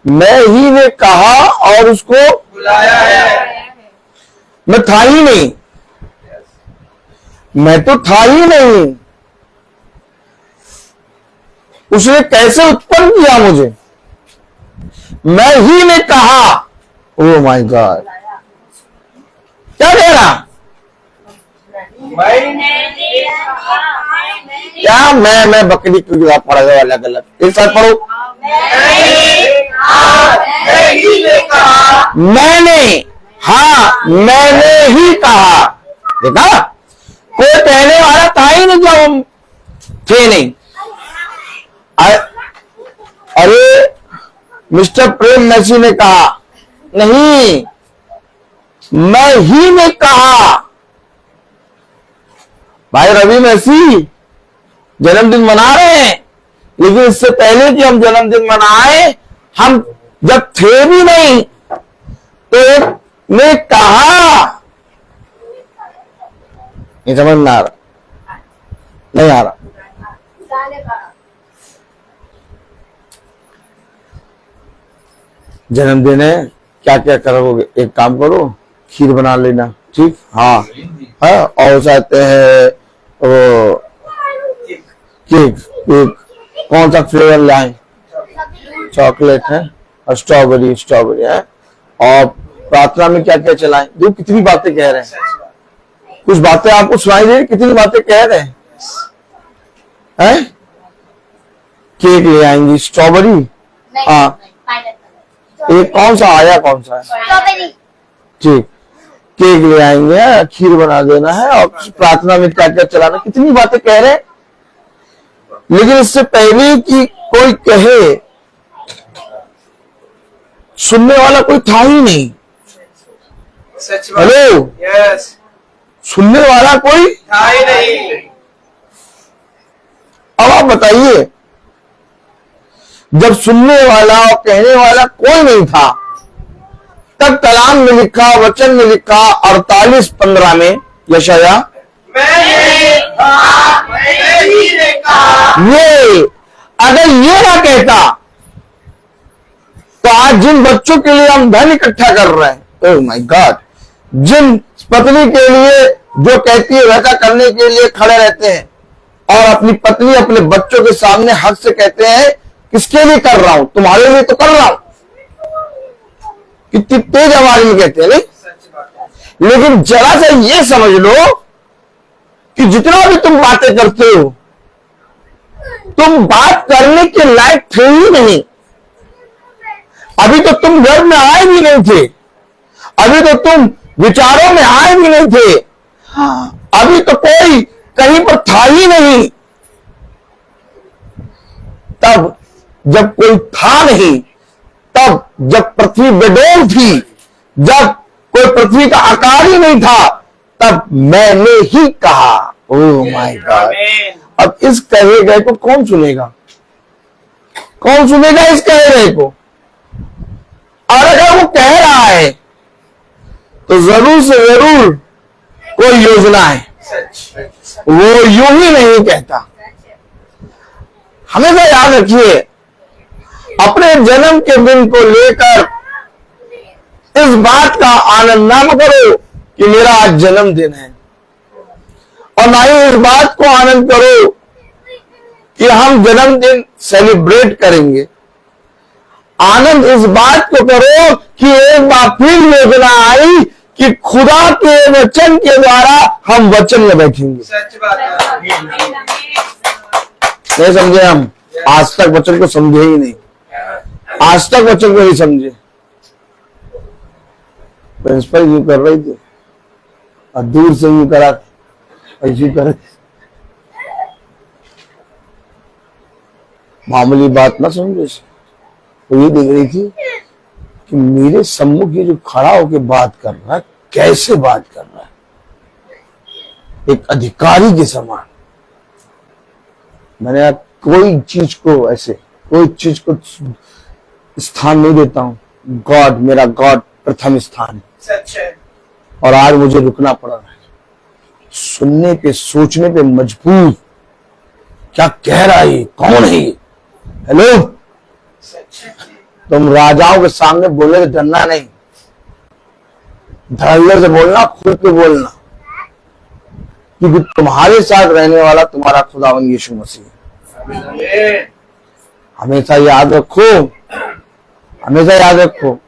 मैं ही ने कहा और उसको बुलाया है। मैं था ही नहीं, मैं तो था ही नहीं। उसने कैसे उत्पन्न किया मुझे? मैं ही ने कहा। ओह माय गॉड, क्या कह रहा? क्या मैं बकरी की किताब पढ़ा गया अलग अलग, एक साथ पढ़ो। मैंने, हाँ मैंने ही कहा। देखा, कोई कहने वाला था ही नहीं जब हम थे नहीं। अरे मिस्टर प्रेम मैसी ने कहा, नहीं मैं ही ने कहा। भाई रवि मैसी जन्मदिन मना रहे हैं, लेकिन इससे पहले कि हम जन्मदिन मनाए, हम जब थे भी नहीं तो एक ने कहा। नहीं समझ में आ रहा, नहीं आ रहा। जन्मदिन है, क्या क्या करोगे? एक काम करो, खीर बना लेना, ठीक? हाँ हाँ, और चाहते हैं वो केक। कौन सा फ्लेवर लाएं? चॉकलेट है और स्ट्रॉबेरी है। और प्रार्थना में क्या क्या चलाएं? देखो कितनी बातें कह रहे हैं। कुछ बातें आपको सुनाई दे रही, कितनी बातें कह रहे हैं। केक ले आएंगी, स्ट्रॉबेरी, हाँ एक कौन सा आया, कौन सा है? ठीक, केक ले आएंगे, खीर बना देना है और प्रार्थना में क्या क्या चलाना, कितनी बातें कह रहे हैं। लेकिन इससे पहले कि कोई कहे, सुनने वाला कोई था ही नहीं। हेलो, यस, सुनने वाला कोई था ही नहीं। अब आप बताइए, जब सुनने वाला और कहने वाला कोई नहीं था, तब कलाम में लिखा, वचन में लिखा 48:15 में, यशाया ये अगर ये ना कहता तो आज जिन बच्चों के लिए हम धन इकट्ठा कर रहे हैं, ओह माय गॉड, जिन पत्नी के लिए जो कहती है वैसा करने के लिए खड़े रहते हैं और अपनी पत्नी अपने बच्चों के सामने हक से कहते हैं, किसके लिए कर रहा हूं? तुम्हारे लिए तो कर रहा हूं। कितनी तेज आवाज में कहते हैं, नहीं? लेकिन जरा सा ये समझ लो कि जितना भी तुम बातें करते हो, तुम बात करने के लायक थे ही नहीं। अभी तो तुम घर में आए भी नहीं थे, अभी तो तुम विचारों में आए भी नहीं थे, अभी तो कोई कहीं पर था ही नहीं। तब जब कोई था नहीं, तब जब पृथ्वी बेडोल थी, जब कोई पृथ्वी का आकार ही नहीं था, तब मैंने ही कहा। ओह माय गॉड, अब इस कहे गए को कौन सुनेगा? कौन सुनेगा इस कहे गए को? और अगर वो कह रहा है तो जरूर से जरूर कोई योजना है, वो यूं ही नहीं कहता। हमेशा याद रखिए, अपने जन्म के दिन को लेकर इस बात का आनंद ना करो कि मेरा आज जन्मदिन है, और ना ही इस बात को आनंद करो कि हम जन्मदिन सेलिब्रेट करेंगे। आनंद इस बात को करो कि एक बार फिर योजना आई कि खुदा के वचन के द्वारा हम वचन में बैठेंगे। सच बात है। नहीं समझे हम? आज तक वचन को समझे ही नहीं, आज तक वचन को नहीं समझे। प्रिंसिपल यूं कर रही थी और दूर से यूं करा, ऐसी कर, मामूली बात ना समझो। तो ये देख रही थी कि मेरे सम्मुख ये जो खड़ा होकर बात कर रहा है, कैसे बात कर रहा है, एक अधिकारी के समान। मैंने कोई चीज को ऐसे, कोई चीज को स्थान नहीं देता हूं। गॉड, मेरा गॉड प्रथम स्थान है। सच है। और आज मुझे रुकना पड़ रहा है, सुनने पे, सोचने पे मजबूर। क्या कह रहा है, कौन है ये? हेलो, तुम राजाओं के सामने बोले तो डरना नहीं, धैर्य से बोलना, खुद के बोलना, क्योंकि तुम्हारे साथ रहने वाला तुम्हारा खुदावंद यीशु मसीह है। हमेशा याद रखो, हमेशा याद रखो,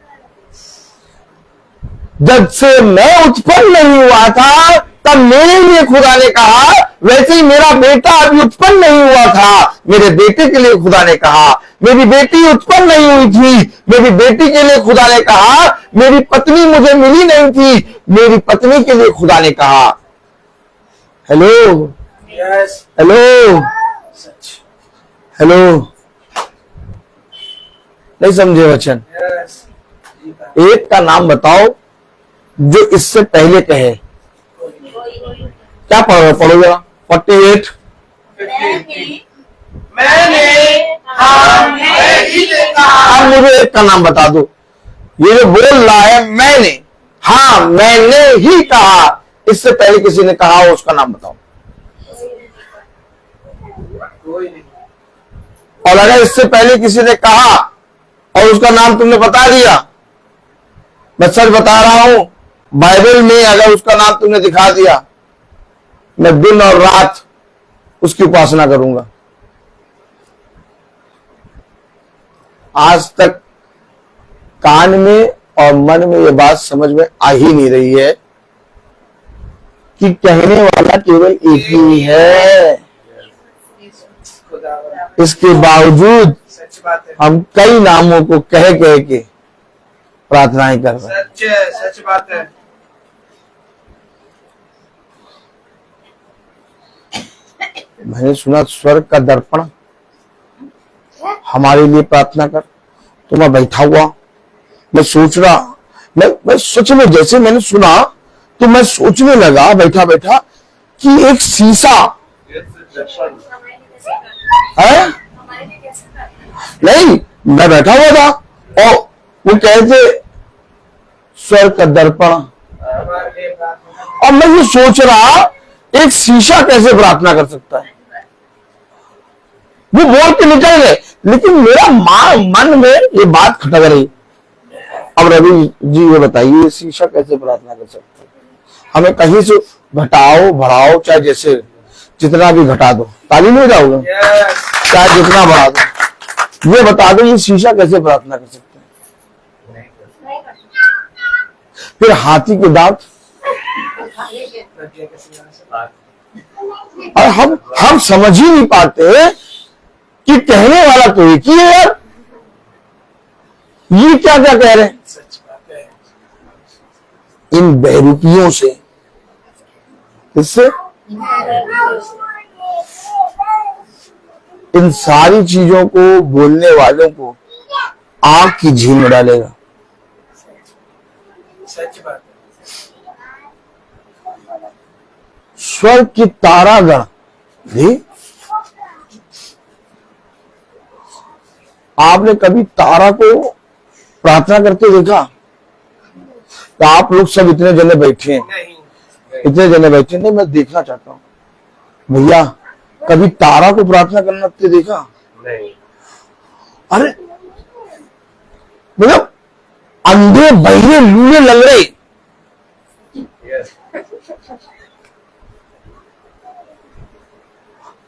जब से मैं उत्पन्न नहीं हुआ था तब मेरे लिए खुदा ने कहा, वैसे ही मेरा बेटा अभी उत्पन्न नहीं हुआ था, मेरे बेटे के लिए खुदा ने कहा। मेरी बेटी उत्पन्न नहीं हुई थी, मेरी बेटी के लिए खुदा ने कहा। मेरी पत्नी मुझे मिली नहीं थी, मेरी पत्नी के लिए खुदा ने कहा। हेलो, यस, हेलो, सच, हेलो, नहीं समझे वचन? यस। एक का नाम बताओ जो इससे पहले कहे। क्या पढ़ोगे? 48। मैंने अब मुझे एक का नाम बता दो। ये जो बोल रहा है मैंने, हाँ मैंने ही कहा, इससे पहले किसी ने कहा हो उसका नाम बताओ। कोई नहीं। और अगर इससे पहले किसी ने कहा और उसका नाम तुमने बता दिया, मैं सच बता रहा हूं, बाइबल में अगर उसका नाम तुमने दिखा दिया, मैं दिन और रात उसकी उपासना करूंगा। आज तक कान में और मन में ये बात समझ में आ ही नहीं रही है कि कहने वाला केवल एक ही है। इसके बावजूद सच बात है। हम कई नामों को कह कह के प्रार्थनाएं कर रहे हैं। सच है, सच बात है। मैंने सुना स्वर्ग का दर्पण हमारे लिए प्रार्थना कर। तो मैं बैठा हुआ, मैं सोच रहा, मैं सच में जैसे मैंने सुना तो मैं सोचने लगा बैठा बैठा कि एक शीशा है, नहीं मैं बैठा हुआ था और वो कहते स्वर्ग का दर्पण, और मैं ये सोच रहा एक शीशा कैसे प्रार्थना कर सकता है। वो बोल के निकल गए, लेकिन मेरा मन में ये बात खटक रही। अब रवि जी ये बताइए, शीशा कैसे प्रार्थना कर सकते हैं? हमें कहीं से घटाओ बढ़ाओ, चाहे जैसे जितना भी घटा दो, ताली नहीं जाओगे, चाहे जितना बढ़ा दो, ये बता दो ये शीशा कैसे प्रार्थना कर सकते हैं? फिर हाथी के दांत, और हम समझ ही नहीं पाते कि कहने वाला तो एक ही है यार, ये क्या क्या कह रहे हैं। सच बात है। इन बहरूपियों से, इससे इन सारी चीजों को बोलने वालों को आग की झील में डालेगा। सच बात है। स्वर्ग की तारागण भी, आपने कभी तारा को प्रार्थना करते देखा? तो आप लोग सब इतने जने बैठे हैं, नहीं, इतने जने बैठे, नहीं मैं देखना चाहता हूं भैया, कभी तारा को प्रार्थना करते देखा? नहीं। अरे मतलब अंधे बहिरे लूले लंगड़े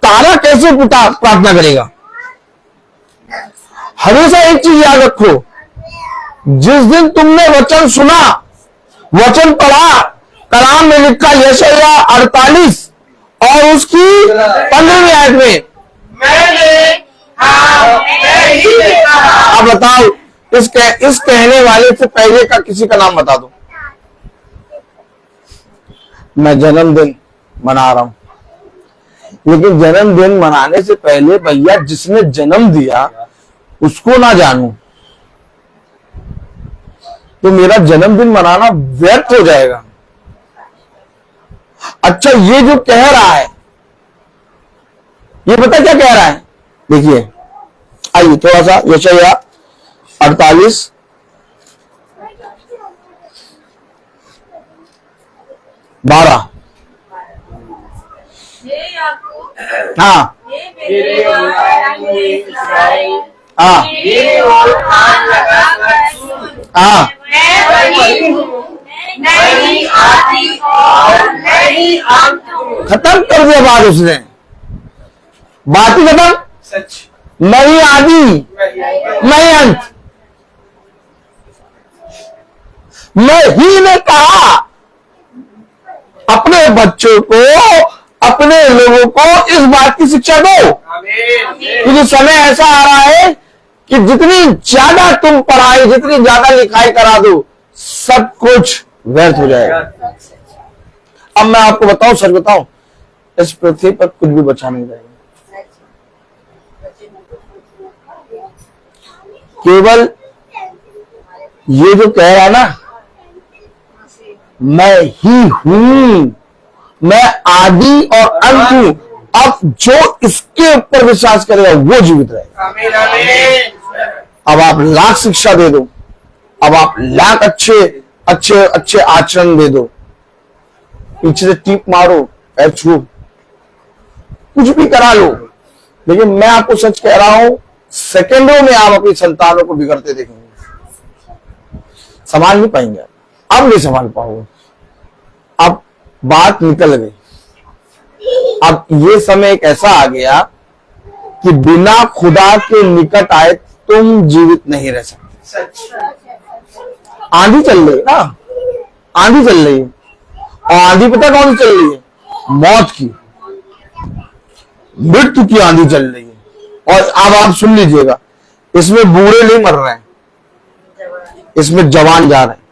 तारा कैसे प्रार्थना करेगा? हमेशा एक चीज याद रखो, जिस दिन तुमने वचन सुना, वचन पढ़ा, कलाम में लिखा यशायाह 48 और उसकी 15वीं आयत में, अब बताओ इस कहने वाले से पहले का किसी का नाम बता दो। मैं जन्मदिन मना रहा हूं, लेकिन जन्मदिन मनाने से पहले भैया जिसने जन्म दिया उसको ना जानूं तो मेरा जन्मदिन मनाना व्यर्थ हो जाएगा। अच्छा, ये जो कह रहा है, ये पता क्या कह रहा है? देखिए, आइए थोड़ा सा यशायाह 48 12। हाँ हाँ हाँ, खत्म कर दिया बात उसने, बात ही खत्म। सच नहीं आदि नहीं अंत, मैं ही ने कहा अपने बच्चों को, अपने लोगों को इस बात की शिक्षा दो, क्योंकि समय ऐसा आ रहा है कि जितनी ज्यादा तुम पढ़ाई, जितनी ज्यादा लिखाई करा दो, सब कुछ व्यर्थ हो जाएगा। अब मैं आपको बताऊं, सच बताऊं, इस पृथ्वी पर कुछ भी बचा नहीं जाएगा। केवल ये जो कह रहा ना, मैं ही हूं, मैं आदि और अंत हूं, अब जो इसके ऊपर विश्वास करेगा वो जीवित रहेगा। अब आप लाख शिक्षा दे दो, अब आप लाख अच्छे अच्छे अच्छे आचरण दे दो, पीछे से टीप मारो, पैर छू, कुछ भी करा लो, लेकिन मैं आपको सच कह रहा हूं, सेकंडों में आप अपनी संतानों को बिगड़ते देखेंगे। संभाल नहीं पाएंगे, अब नहीं संभाल पाओगे, अब बात निकल गई। अब ये समय एक ऐसा आ गया कि बिना खुदा के निकट आए तुम जीवित नहीं रह सकते। आंधी चल रही है ना, आंधी चल रही है, और आंधी पता कौन सी चल रही है? मौत की, मृत्यु की आंधी चल रही है। और अब आप सुन लीजिएगा, इसमें बूढ़े नहीं मर रहे हैं, इसमें जवान जा रहे हैं।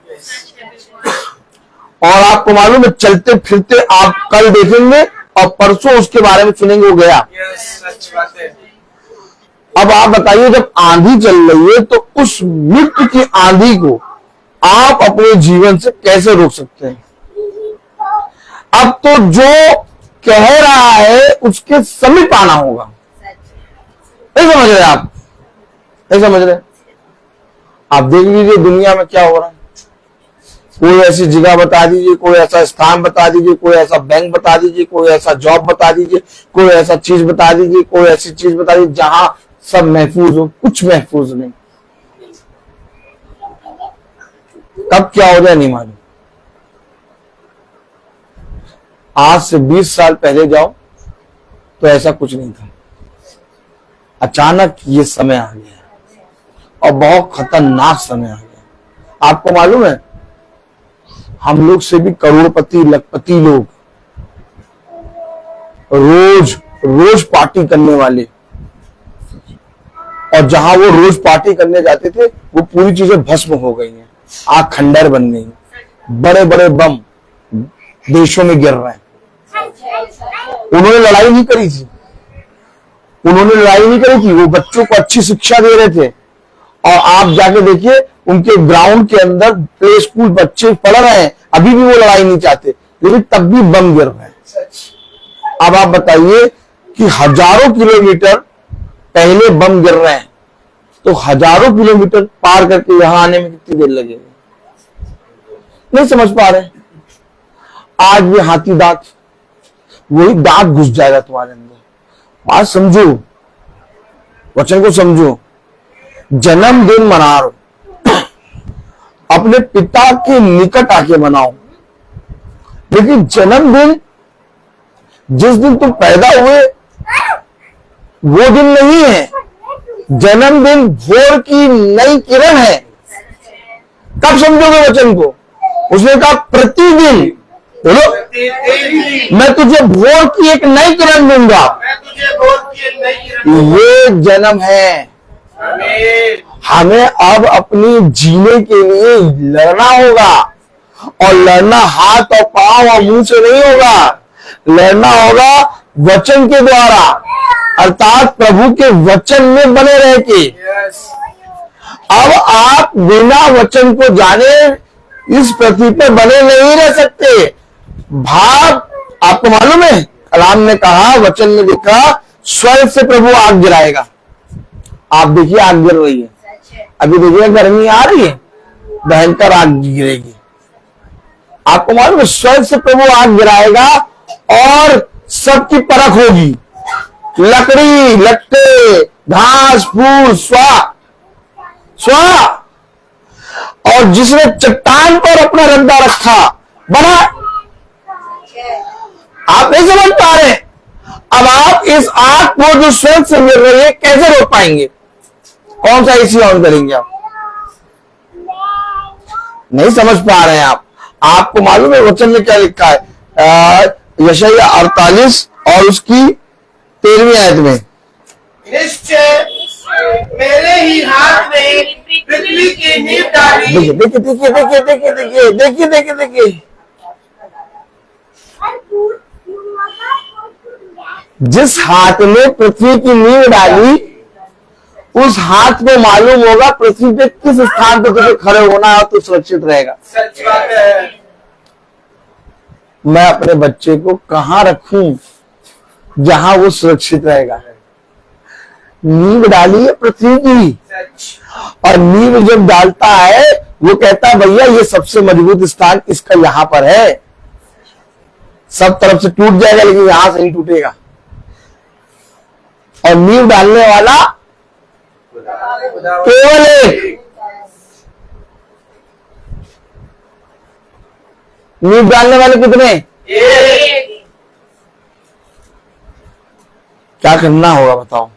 और आपको मालूम है, चलते फिरते आप कल देखेंगे और परसों उसके बारे में सुनेंगे, वो गया। अब आप बताइए, जब आंधी चल रही है तो उस मृत्यु की आंधी को आप अपने जीवन से कैसे रोक सकते हैं? अब तो जो कह रहा है उसके समीप आना होगा। नहीं समझ रहे आप? नहीं समझ रहे? आप देख लीजिए दुनिया में क्या हो रहा है। कोई ऐसी जगह बता दीजिए, कोई ऐसा स्थान बता दीजिए, कोई ऐसा बैंक बता दीजिए, कोई ऐसा जॉब बता दीजिए, कोई ऐसा चीज बता दीजिए, कोई ऐसी चीज बता दीजिए जहां सब महफूज हो, कुछ महफूज नहीं। कब क्या हो जाए नहीं मालूम। आज से 20 साल पहले जाओ तो ऐसा कुछ नहीं था। अचानक ये समय आ गया और बहुत खतरनाक समय आ गया। आपको मालूम है, हम लोग से भी करोड़पति लखपति लोग रोज रोज पार्टी करने वाले, और जहां वो रोज पार्टी करने जाते थे वो पूरी चीजें भस्म हो गई हैं, आग खंडर बन गई। बड़े बड़े बम देशों में गिर रहे हैं। उन्होंने लड़ाई नहीं करी थी, उन्होंने लड़ाई नहीं करी थी, वो बच्चों को अच्छी शिक्षा दे रहे थे। और आप जाके देखिए, उनके ग्राउंड के अंदर प्ले स्कूल बच्चे पढ़ रहे हैं, अभी भी वो लड़ाई नहीं चाहते, लेकिन तब भी बम गिर रहे हैं। अब आप बताइए कि हजारों किलोमीटर पहले बम गिर रहे हैं, तो हजारों किलोमीटर पार करके यहां आने में कितनी देर लगेगी? नहीं समझ पा रहे। आज भी हाथी दांत, वही दांत घुस जाएगा तुम्हारे अंदर। बात समझो, वचन को समझो। जन्मदिन मना रहे, अपने पिता के निकट आके मनाओ। लेकिन जन्मदिन जिस दिन तुम पैदा हुए वो दिन नहीं है। जन्मदिन भोर की नई किरण है। कब समझोगे वचन को? उसने कहा प्रतिदिन, बोलो, मैं तुझे भोर की एक नई किरण दूंगा। ये जन्म है। हमें अब अपनी जीने के लिए लड़ना होगा, और लड़ना हाथ और पांव और मुंह से नहीं होगा। लड़ना होगा वचन के द्वारा, अर्थात प्रभु के वचन में बने रह के। अब आप बिना वचन को जाने इस पृथ्वी पर बने नहीं रह सकते। भाव आपको मालूम है, कलाम ने कहा, वचन में लिखा, स्वर्ग से प्रभु आग गिराएगा। आप देखिए आग गिर रही है, अभी देखिए गर्मी आ रही है, भयंकर आग गिरेगी। आपको मालूम है स्वर्ग से प्रभु आग गिराएगा और सबकी परख होगी। लकड़ी, लट्टे, घास, फूस, स्वा, और जिसने चट्टान पर अपना रद्दा रखा बना। आप नहीं समझ पा रहे। अब आप इस आग को जो स्वर्ग से मिल रही है कैसे रोक पाएंगे? कौन सा एसी ऑन करेंगे आप? नहीं समझ पा रहे हैं आप। आपको मालूम है वचन में क्या लिखा है? यशायाह 48 और उसकी 13वीं आयत में, निश्चय मेरे ही हाथ में पृथ्वी की नींव डाली। देखिए देखिए देखिए देखिए देखिए देखिए देखिए देखिए देखिए, जिस हाथ में पृथ्वी की नींव डाली उस हाथ में मालूम होगा पृथ्वी पे किस स्थान पर तुझे खड़े होना है तो सुरक्षित रहेगा। सच बात है। मैं अपने बच्चे को कहां रखूं जहां वो सुरक्षित रहेगा? नींव डाली है पृथ्वी की, और नींव जब डालता है वो कहता है भैया ये सबसे मजबूत स्थान इसका यहां पर है। सब तरफ से टूट जाएगा लेकिन यहां से नहीं टूटेगा। और नींव डालने वाला केवल एक। नींव डालने वाले कितने? क्या करना होगा बताओ?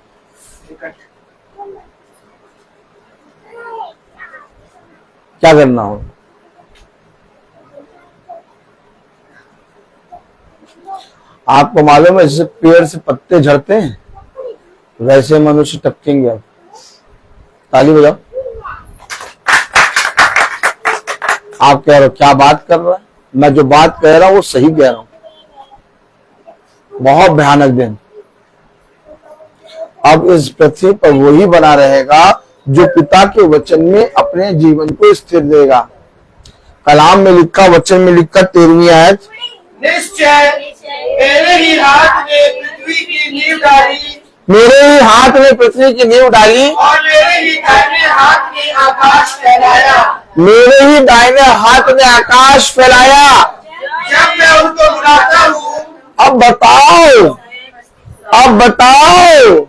क्या करना होगा? आपको मालूम है जैसे पेड़ से पत्ते झड़ते हैं वैसे मनुष्य टपकेंगे। अब ताली बजाओ। आप कह रहे हो क्या बात कर रहा है? मैं जो बात कह रहा हूं वो सही कह रहा हूं। बहुत भयानक दिन। अब इस पृथ्वी पर वही बना रहेगा जो पिता के वचन में अपने जीवन को स्थिर देगा। कलाम में लिखा, वचन में लिखा 13वीं आयत, निश्चय मेरे ही हाथ में पृथ्वी की नींव डाली, मेरे ही हाथ में पृथ्वी की नींव डाली, और मेरे ही दाहिने हाथ में आकाश फैलाया। मेरे ही दाहिने हाथ में आकाश फैलाया। जब मैं उनको बुलाता हूँ, अब बताओ, अब बताओ,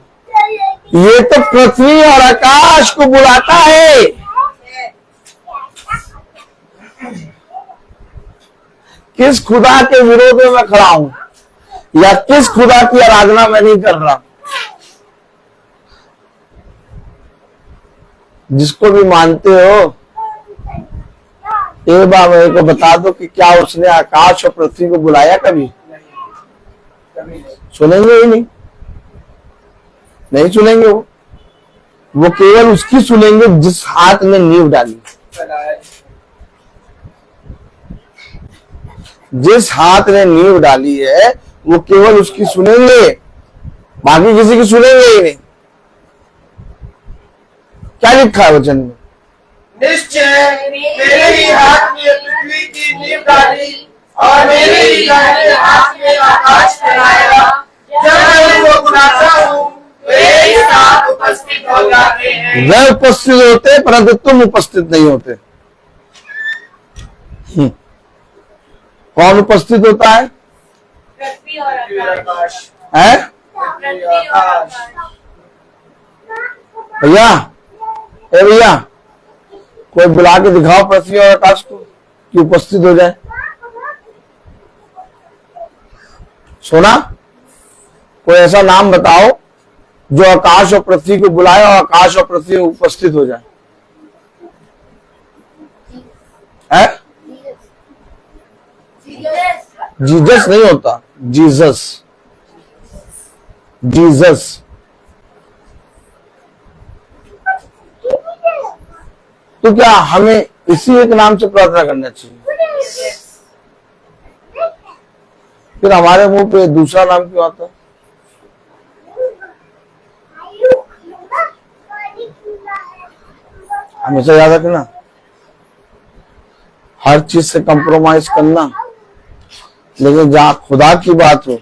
ये तो पृथ्वी और आकाश को बुलाता है। किस खुदा के विरोध में मैं खड़ा हूं, या किस खुदा की आराधना मैं नहीं कर रहा? जिसको भी मानते हो एक बार मेरे को बता दो कि क्या उसने आकाश और पृथ्वी को बुलाया कभी? सुनेंगे ही नहीं, नहीं सुनेंगे। वो केवल उसकी सुनेंगे जिस हाथ में नींव डाली। जिस हाथ ने नींव डाली है वो केवल उसकी सुनेंगे, बाकी किसी की सुनेंगे ही नहीं। क्या लिखा है वचन में? निश्चय मेरे ही हाथ में पृथ्वी की नींव डाली, और मेरे ही दाहिने हाथ में आकाश फैलाया। जब मैं उनको बुलाता हूँ वे एक साथ उपस्थित हो जाते हैं। वे उपस्थित होते परंतु तुम उपस्थित नहीं होते। कौन उपस्थित होता है? पृथ्वी और आकाश। है पृथ्वी और आकाश। भैया, ए भैया, कोई बुला के दिखाओ पृथ्वी और आकाश को कि उपस्थित हो जाए। सुना? कोई ऐसा नाम बताओ जो आकाश और पृथ्वी को बुलाए और आकाश और पृथ्वी उपस्थित हो जाए। है? जीसस नहीं होता, जीसस, जीसस। तो क्या हमें इसी एक नाम से प्रार्थना करना चाहिए? फिर हमारे मुंह पे दूसरा नाम क्यों आता है? हमेशा याद रखना, हर चीज से कंप्रोमाइज करना, लेकिन जहां खुदा की बात हो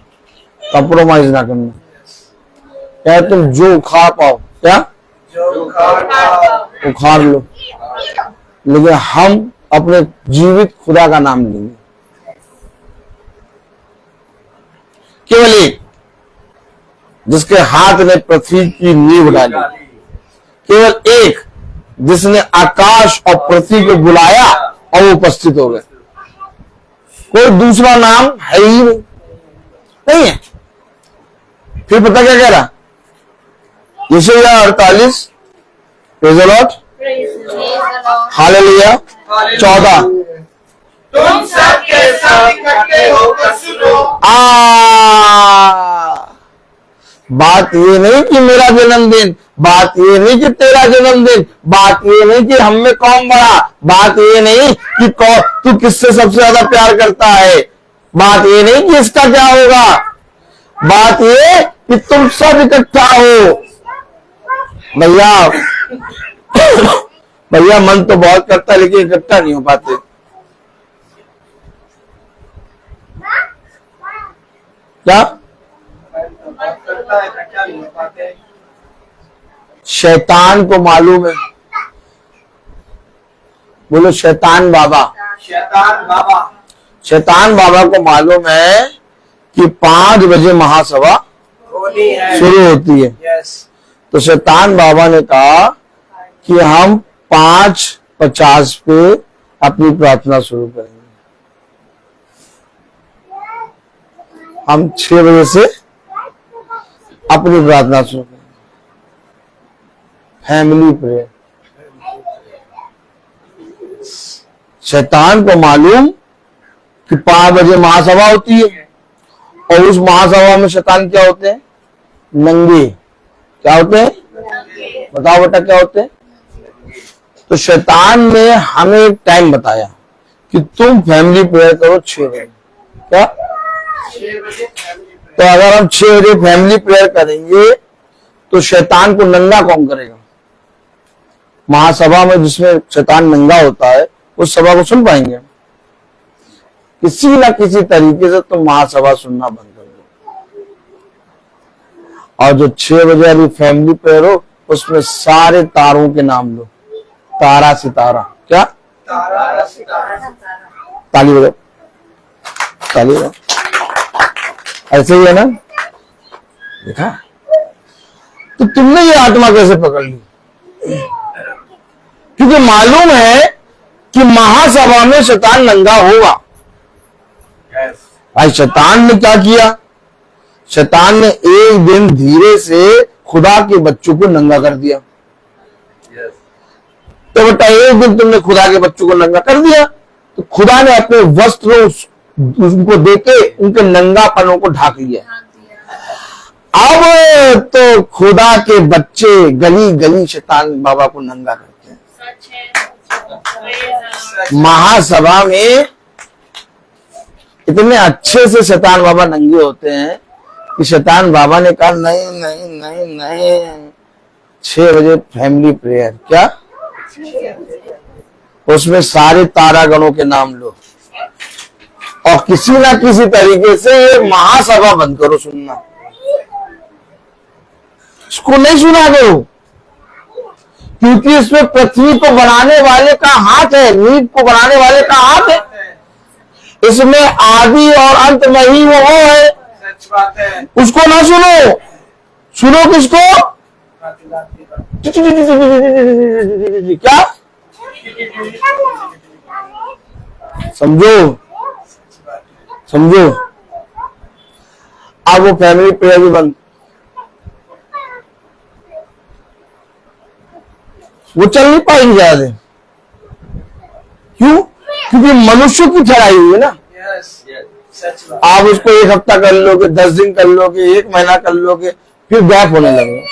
कंप्रोमाइज ना करना। क्या तुम जो खा पाओ, क्या उखाड़ लो, लेकिन हम अपने जीवित खुदा का नाम लेंगे। केवल एक जिसके हाथ ने पृथ्वी की नींव डाली, केवल एक जिसने आकाश और पृथ्वी को बुलाया और वो उपस्थित हो गए। कोई दूसरा नाम है ही नहीं है। फिर पता क्या कह रहा? यशायाह 48 प्रेज़ द लॉर्ड, हालेलुया 14 तुम सब के सब इकट्ठे होकर सुनो। बात ये नहीं कि मेरा जन्मदिन, बात ये नहीं कि तेरा जन्मदिन, बात ये नहीं कि हम में कौन बड़ा, बात ये नहीं कि तू किससे सबसे ज्यादा प्यार करता है, बात ये नहीं कि इसका क्या होगा, बात ये कि तुम सब इकट्ठा हो। भैया भैया मन तो बहुत करता है लेकिन इकट्ठा नहीं हो पाते। क्या? शैतान को मालूम है, बोलो शैतान बाबा, शैतान बाबा, शैतान बाबा को मालूम है कि 5 बजे महासभा होनी है, शुरू होती है। यस। तो शैतान बाबा ने कहा कि हम 5:50 पे अपनी प्रार्थना शुरू करेंगे। हम 6 बजे से अपनी प्रार्थना शुरू करेंगे, फैमिली प्रेयर। शैतान को मालूम कि 5 बजे महासभा होती है और उस महासभा में शैतान क्या होते हैं? नंगे। क्या होते हैं? बताओ बेटा क्या होते हैं? तो शैतान ने हमें एक टाइम बताया कि तुम फैमिली प्रेयर करो 6 बजे। क्या? 6 बजे फैमिली तो अगर हम 6 बजे फैमिली प्रेयर करेंगे तो शैतान को नंगा कौन करेगा? महासभा में जिसमें शैतान नंगा होता है उस सभा को सुन पाएंगे? किसी ना किसी तरीके से तुम महासभा सुनना बंद कर दो। और जो 6 बजे वाली फैमिली प्रेयर हो उसमें सारे तारों के नाम लो, तारा सितारा। क्या? तारा सितारा। ताली बजाओ, ताली बजाओ। ऐसे ही है ना? देखा? तो तुमने ये आत्मा कैसे पकड़ ली? क्योंकि मालूम है कि महासभा में शैतान नंगा होगा। भाई शैतान ने क्या किया? शैतान ने एक दिन धीरे से खुदा के बच्चों को नंगा कर दिया। तो बेटा एक दिन तुमने खुदा के बच्चों को नंगा कर दिया तो खुदा ने अपने वस्त्र उनको देके उनके नंगापनों को ढाक लिया। अब तो खुदा के बच्चे गली गली शैतान बाबा को नंगा करते हैं। महासभा में इतने अच्छे से शैतान बाबा नंगे होते हैं कि शैतान बाबा ने कहा नहीं नहीं नहीं नहीं, 6 बजे फैमिली प्रेयर। क्या? उसमें सारे तारागणों के नाम लो और किसी ना किसी तरीके से ये महासभा बंद करो सुनना। इसको नहीं सुना करो क्योंकि इसमें पृथ्वी को बनाने वाले का हाथ है, नींव को बनाने वाले का हाथ है। इसमें आदि और अंत में ही वो है। सच बात है। उसको ना सुनो, सुनो किसको? क्या? समझो समझो। अब वो फैमिली प्रेयर भी बंद, वो चल नहीं पाएगी ज्यादा। क्यों? क्योंकि मनुष्य की चढ़ाई हुई है ना। आप उसको 1 हफ्ता कर लोगे, 10 दिन कर लोगे, 1 महीना कर लोगे, फिर गैप होने लगेगा।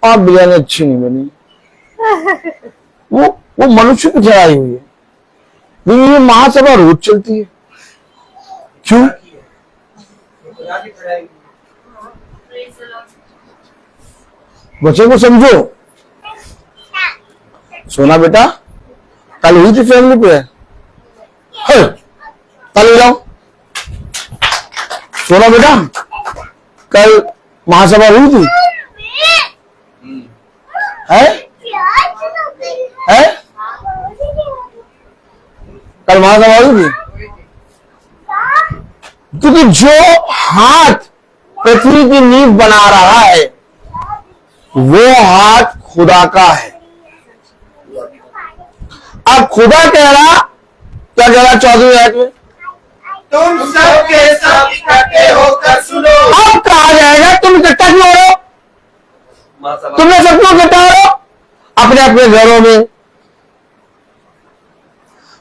आप बिरयानी अच्छी नहीं बनी, वो मनुष्य की चढ़ाई हुई है। लेकिन ये महासभा रोज चलती है। क्यों? बच्चों को समझो। सोना बेटा, कल हुई थी फैमिली प्रेयर, कल जाओ। सोना बेटा, कल महासभा हुई थी, है? कल महासभा हुई थी। क्योंकि जो हाथ पृथ्वी की नींव बना रहा है वो हाथ खुदा का है। अब खुदा कह रहा, क्या कह रहा 14वीं आयत में? तुम सब के सब इकट्ठे होकर सुनो। अब कहा जाएगा तुम इकट्ठा क्यों हो रहे हो? तुमने सब क्यों इकट्ठा हो रहे हो? अपने अपने घरों में,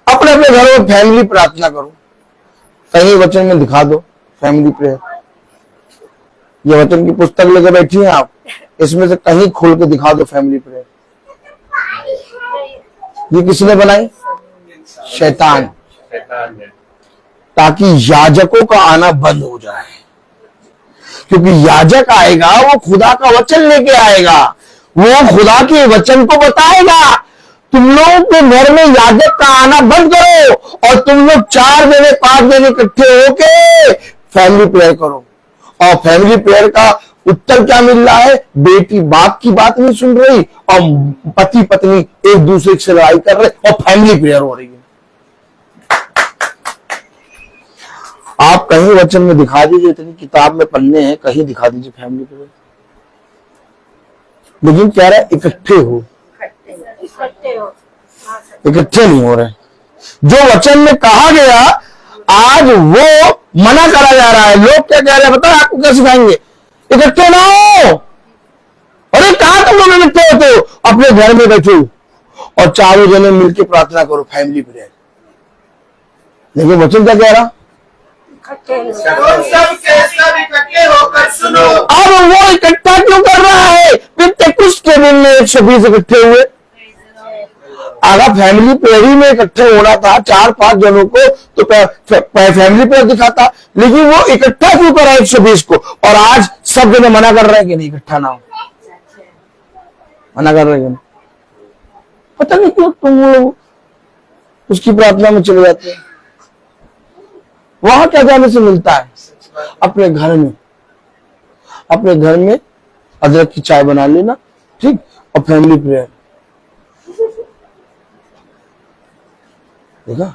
अपने अपने घरों में फैमिली प्रार्थना करो। कहीं वचन में दिखा दो फैमिली प्रेयर। ये वचन की पुस्तक लेकर बैठी हैं आप, इसमें से कहीं खोल के दिखा दो फैमिली प्रेयर। ये किसने बनाई? शैतान। ताकि याजकों का आना बंद हो जाए। क्योंकि याजक आएगा, वो खुदा का वचन लेके आएगा, वो खुदा के वचन को बताएगा। तुम लोग के घर में याजक का आना बंद करो और तुम लोग 4 जने 5 जने इकट्ठे होके फैमिली प्रेयर करो। और फैमिली प्रेयर का उत्तर क्या मिल रहा है? बेटी बाप की बात नहीं सुन रही और पति पत्नी एक दूसरे से लड़ाई कर रहे और फैमिली प्रेयर हो रही है। आप कहीं वचन में दिखा दीजिए, इतनी किताब में पन्ने हैं, कहीं दिखा दीजिए फैमिली प्रेयर। लेकिन कह रहा है इकट्ठे हो, इकट्ठे नहीं हो रहे। जो वचन में कहा गया आज वो मना करा जा रहा है। लोग क्या कह रहे हैं पता है आपको? क्या सिखाएंगे? इकट्ठे ना हो। अरे कहां तुम लोग इकट्ठे होते हो? अपने घर में बैठो और 4 जने मिलकर प्रार्थना करो, फैमिली प्रेयर। लेकिन वचन क्या कह रहा? तुम सब के सब इकट्ठे होकर सुनो। अब वो इकट्ठा क्यों कर रहा है? पेंटेकोस्त के दिन में 120 इकट्ठे हुए। अगर फैमिली प्रेयर में इकट्ठे होना था 4-5 जनों को तो फैमिली प्रेयर दिखाता। लेकिन वो इकट्ठा क्यों करा 120 को? और आज सब जने मना कर रहे हैं कि नहीं इकट्ठा ना हो, मना कर रहे हैं। पता नहीं क्यों तुम लोग उसकी प्रार्थना में चले जाते हैं। वहां क्या जाने से मिलता है? अपने घर में, अपने घर में अदरक की चाय बना लेना, ठीक, और फैमिली प्रेयर। देखा?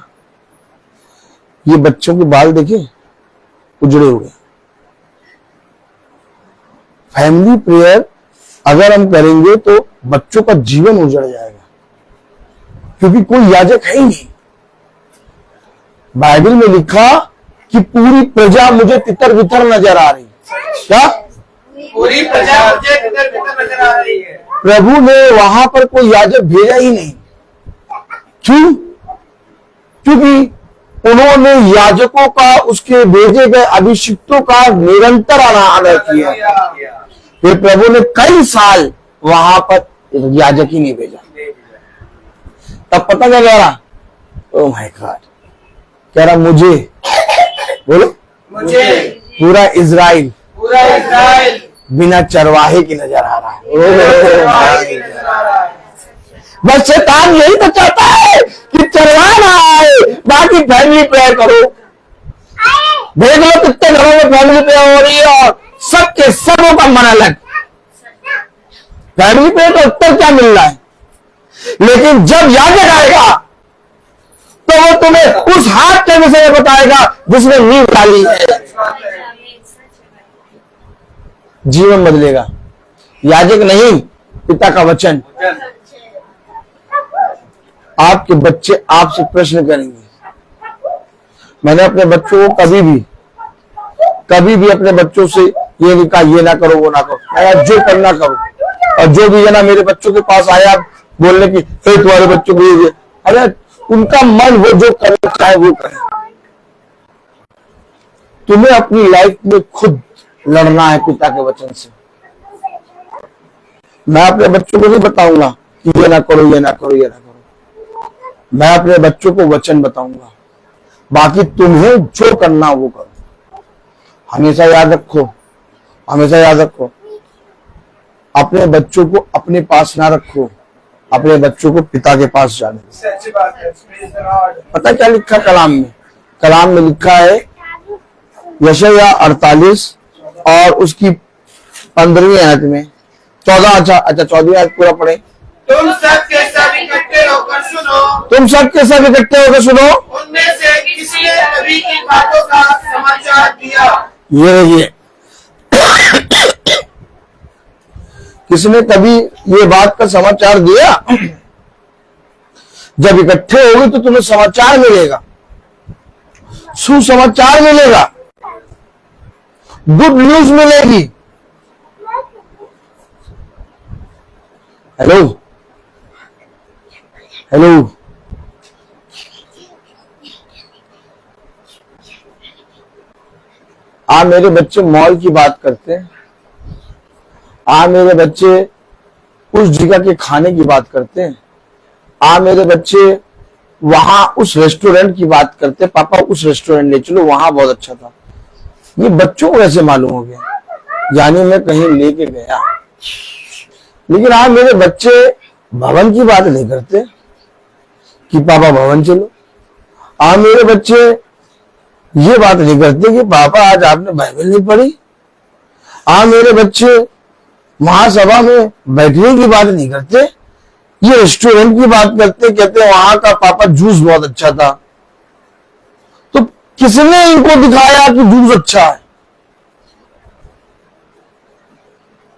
ये बच्चों के बाल देखे उजड़े हुए। फैमिली प्रेयर अगर हम करेंगे तो बच्चों का जीवन उजड़ जाएगा, क्योंकि कोई याजक है ही नहीं। बाइबल में लिखा कि पूरी प्रजा मुझे तितर बितर नजर आ रही। क्या? पूरी प्रजा मुझे तितर बितर नजर आ रही है। प्रभु ने वहां पर कोई याजक भेजा ही नहीं। क्यों? क्योंकि उन्होंने याजकों का, उसके भेजे गए अभिषिक्तों का निरंतर आदर किया। फिर प्रभु ने कई साल वहां पर याजक ही नहीं भेजा। तब पता क्या कह रहा? ओह माय गॉड, कह रहा मुझे, बोलो, मुझे पूरा इजराइल बिना चरवाहे की नजर आ रहा है। बस शैतान यही तो चाहता है कि चरवाहा ना आए, बाकी फैमिली प्रेयर करो। देख लो कितने घरों में फैमिली प्रेयर हो रही है और सबके सबों का मन अलग। फैमिली प्रेयर का उत्तर क्या मिल रहा है? लेकिन जब याजक आएगा तो वो तुम्हें उस हाथ के विषय में बताएगा जिसने नींव डाली है। जीवन बदलेगा। याजक नहीं, पिता का वचन। आपके बच्चे आपसे प्रश्न करेंगे। मैंने अपने बच्चों को कभी भी अपने बच्चों से ये नहीं कहा ये ना करो वो ना करो, मैं जो करना करो। और जो भी है ना मेरे बच्चों के पास आया बोलने की तुम्हारे बच्चों को ये, अरे उनका मन वो जो करना चाहे वो करे। तुम्हें अपनी लाइफ में खुद लड़ना है पिता के वचन से। मैं अपने बच्चों को नहीं बताऊंगा कि ये ना करो ये ना करो ये ना करो, मैं अपने बच्चों को वचन बताऊंगा। बाकी तुम्हें जो करना वो करो। हमेशा याद रखो, अपने बच्चों को अपने पास ना रखो, अपने बच्चों को पिता के पास जाने दो। सच्ची बात है। Praise the Lord. पता क्या लिखा कलाम में लिखा है यशायाह 48 और उसकी 15वीं आयत में 14वीं आयत पूरा पढ़े। तुम सब के सब इकट्ठे होकर सुनो, उनमें से किसने नबी की बातों का समाचार दिया? ये किसने कभी ये बात का समाचार दिया? जब इकट्ठे होगे तो तुम्हें समाचार मिलेगा, सुसमाचार मिलेगा, गुड न्यूज मिलेगी। हेलो, मेरे बच्चे मॉल की बात करते हैं, मेरे बच्चे उस जगह के खाने की बात करते हैं, मेरे बच्चे वहां उस रेस्टोरेंट की बात करते हैं, पापा उस रेस्टोरेंट ले चलो वहां बहुत अच्छा था। ये बच्चों को ऐसे मालूम हो गया, यानी मैं कहीं लेके गया। लेकिन मेरे बच्चे भवन की बात नहीं करते कि पापा भवन चलो। मेरे बच्चे ये बात नहीं करते कि पापा आज आपने बाइबल नहीं पढ़ी। मेरे बच्चे महासभा में बैठने की बात नहीं करते, ये रेस्टोरेंट की बात करते, कहते हैं वहां का पापा जूस बहुत अच्छा था। तो किसने इनको दिखाया कि जूस अच्छा है?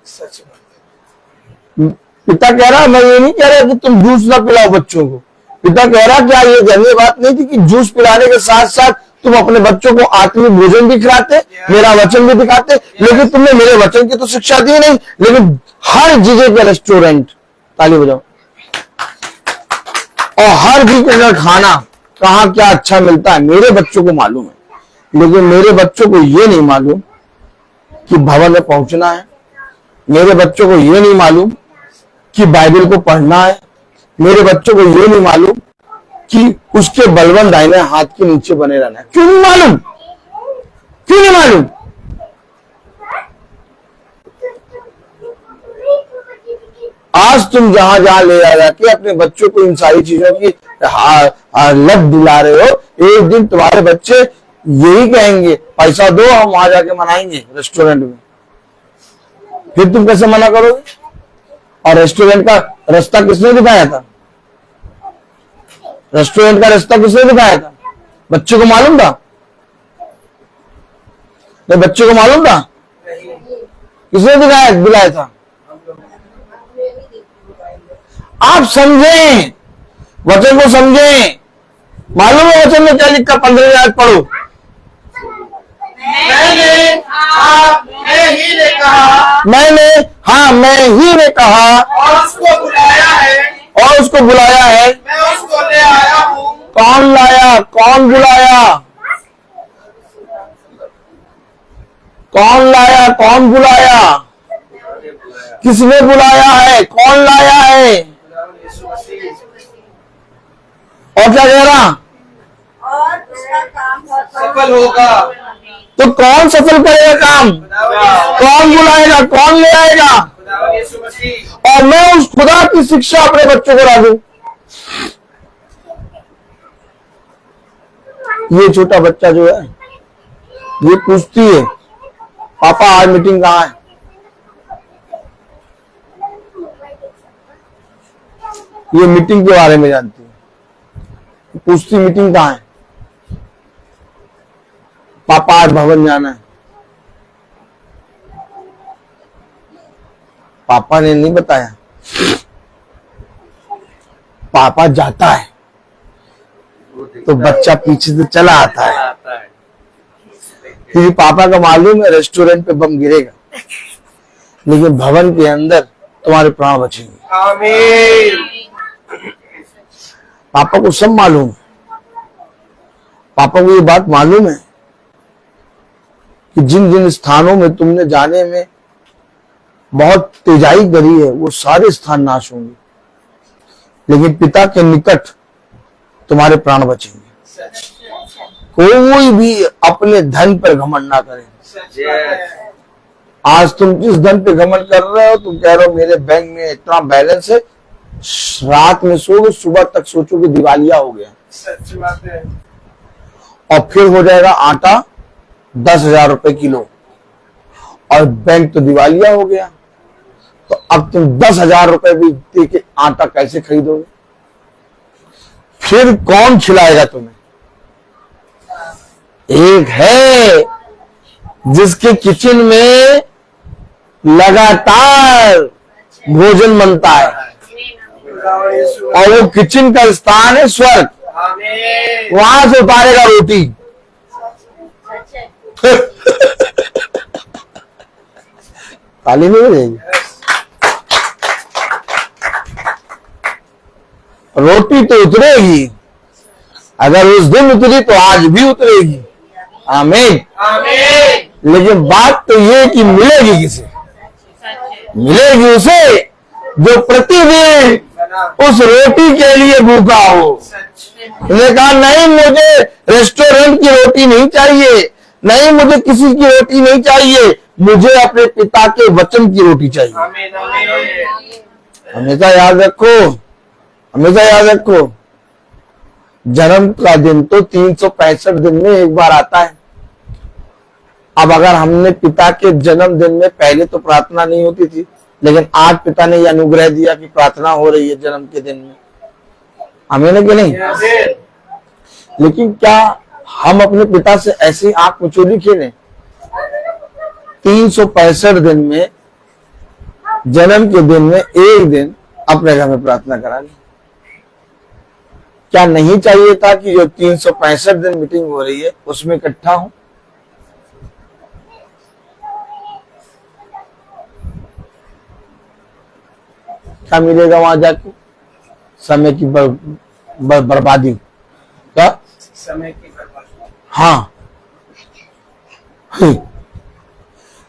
सच बात। पिता कह रहा, मैं ये नहीं कह रहा कि तुम जूस ना पिलाओ बच्चों को। पिता कह रहा क्या ये कहने बात नहीं थी कि जूस पिलाने के साथ साथ तुम अपने बच्चों को आत्मिक भोजन भी खिलाते, मेरा वचन भी दिखाते। लेकिन तुमने मेरे वचन की तो शिक्षा दी नहीं, लेकिन हर जगह का रेस्टोरेंट, ताली बजाओ, और हर जगह का खाना कहाँ क्या अच्छा मिलता है मेरे बच्चों को मालूम है। लेकिन मेरे बच्चों को ये नहीं मालूम कि भवन में पहुंचना है, मेरे बच्चों को ये नहीं मालूम कि बाइबल को पढ़ना है, मेरे बच्चों को ये नहीं मालूम कि उसके बलवन दाहिने हाथ के नीचे बने रहना है। क्यों नहीं मालूम? आज तुम जहां जहां ले जा के अपने बच्चों को इन सारी चीजों की लत दिला रहे हो, एक दिन तुम्हारे बच्चे यही कहेंगे पैसा दो हम वहां जाके मनाएंगे रेस्टोरेंट में। फिर तुम कैसे मना करोगे? और रेस्टोरेंट का रास्ता किसने दिखाया था? रेस्टोरेंट का रास्ता किसने दिखाया था? बच्चे को मालूम था? नहीं, बच्चे को मालूम था? किसने दिलाया था? आप समझें, वचन को समझें। मालूम है वचन में क्या लिखा? 15वीं आयत पढ़ो। मैं ही ने कहा और उसको बुलाया है, मैं उसको ले आया हूँ। कौन लाया? कौन बुलाया? कौन बुलाया? किसने बुलाया है? कौन लाया है? और क्या कह रहा? और उसका काम सफल होगा। तो कौन सफल करेगा काम? कौन बुलाएगा? कौन ले आएगा? यीशु मसीह। और मैं उस खुदा की शिक्षा अपने बच्चों को डालूं। ये छोटा बच्चा जो है ये पूछती है पापा आज मीटिंग कहाँ है? ये मीटिंग के बारे में जानती है, पूछती मीटिंग कहाँ है? पापा आज भवन जाना है। पापा ने नहीं बताया, पापा जाता है तो बच्चा पीछे से चला आता है, क्योंकि पापा का मालूम है रेस्टोरेंट पे बम गिरेगा, लेकिन भवन के अंदर तुम्हारे प्राण बचेंगे। आमीन। पापा को सब मालूम है, पापा को ये बात मालूम है कि जिन जिन स्थानों में तुमने जाने में बहुत तेजाई करी है वो सारे स्थान नाश होंगे, लेकिन पिता के निकट तुम्हारे प्राण बचेंगे। कोई भी अपने धन पर घमंड ना करे। आज तुम जिस धन पे घमंड कर रहे हो, तुम कह रहे हो मेरे बैंक में इतना बैलेंस है, रात में सोओगे सुबह तक सोचोगे दिवालिया हो गया। सच बात है। और फिर हो जाएगा आटा 10,000 रुपए किलो और बैंक तो दिवालिया हो गया। तो अब तुम 10,000 रुपए भी दे के आटा कैसे खरीदोगे? फिर कौन खिलाएगा तुम्हें? एक है जिसके किचन में लगातार भोजन बनता है और वो किचन का स्थान है स्वर्ग, आमीन। वहां से उतारेगा रोटी। ताली नहीं बजेगी? रोटी तो उतरेगी, अगर उस दिन उतरी तो आज भी उतरेगी। आमीन। आमीन। लेकिन बात तो ये कि मिलेगी किसे? मिलेगी उसे जो प्रतिदिन उस रोटी के लिए भूखा हो। उसने कहा नहीं, मुझे रेस्टोरेंट की रोटी नहीं चाहिए, नहीं मुझे किसी की रोटी नहीं चाहिए, मुझे अपने पिता के वचन की रोटी चाहिए। आमीन। आमीन। हमेशा याद रखो, हमेशा याद रखो, जन्म का दिन तो 365 दिन में एक बार आता है। अब अगर हमने पिता के जन्मदिन में, पहले तो प्रार्थना नहीं होती थी, लेकिन आज पिता ने यह अनुग्रह दिया कि प्रार्थना हो रही है जन्म के दिन में, हमें ना कि नहीं? लेकिन क्या हम अपने पिता से ऐसी आंख मिचोली खेलें? 365 दिन में, जन्म के दिन में एक दिन अपने घर में प्रार्थना करा ली। क्या नहीं चाहिए था कि जो 365 दिन मीटिंग हो रही है उसमें इकट्ठा हो? क्या मिलेगा वहां जाके? समय की बर्बादी। क्या समय की बर्बादी। हाँ,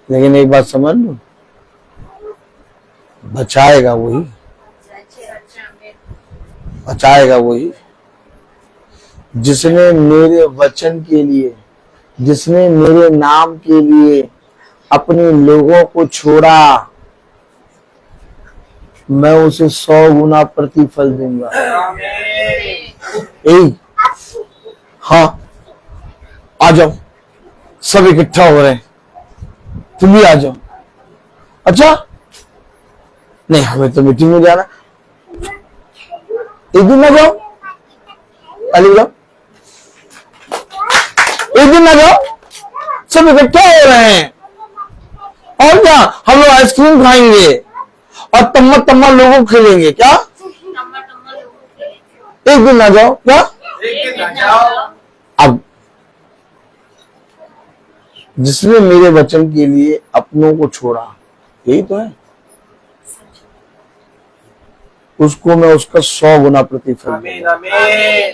लेकिन एक बात समझ लो, बचाएगा वही, बचाएगा वही जिसने मेरे वचन के लिए, जिसने मेरे नाम के लिए अपने लोगों को छोड़ा, मैं उसे 100 गुना प्रतिफल दूंगा। हाँ, आ जाओ, सब इकट्ठा हो रहे हैं, तुम भी आ जाओ। अच्छा नहीं, हमें तो मीटिंग में जाना, एक दिन ना जाओ, अली जाओ, एक दिन ना जाओ, सब इकट्ठा हो रहे हैं, और क्या हम लोग आइसक्रीम खाएंगे और तम्मा लोगों को खेलेंगे। क्या एक दिन ना जाओ? क्या एक दिन ना जाओ? अब जिसने मेरे वचन के लिए अपनों को छोड़ा, यही तो है, उसको मैं उसका 100 गुना प्रतिफल आमीन। आमीन।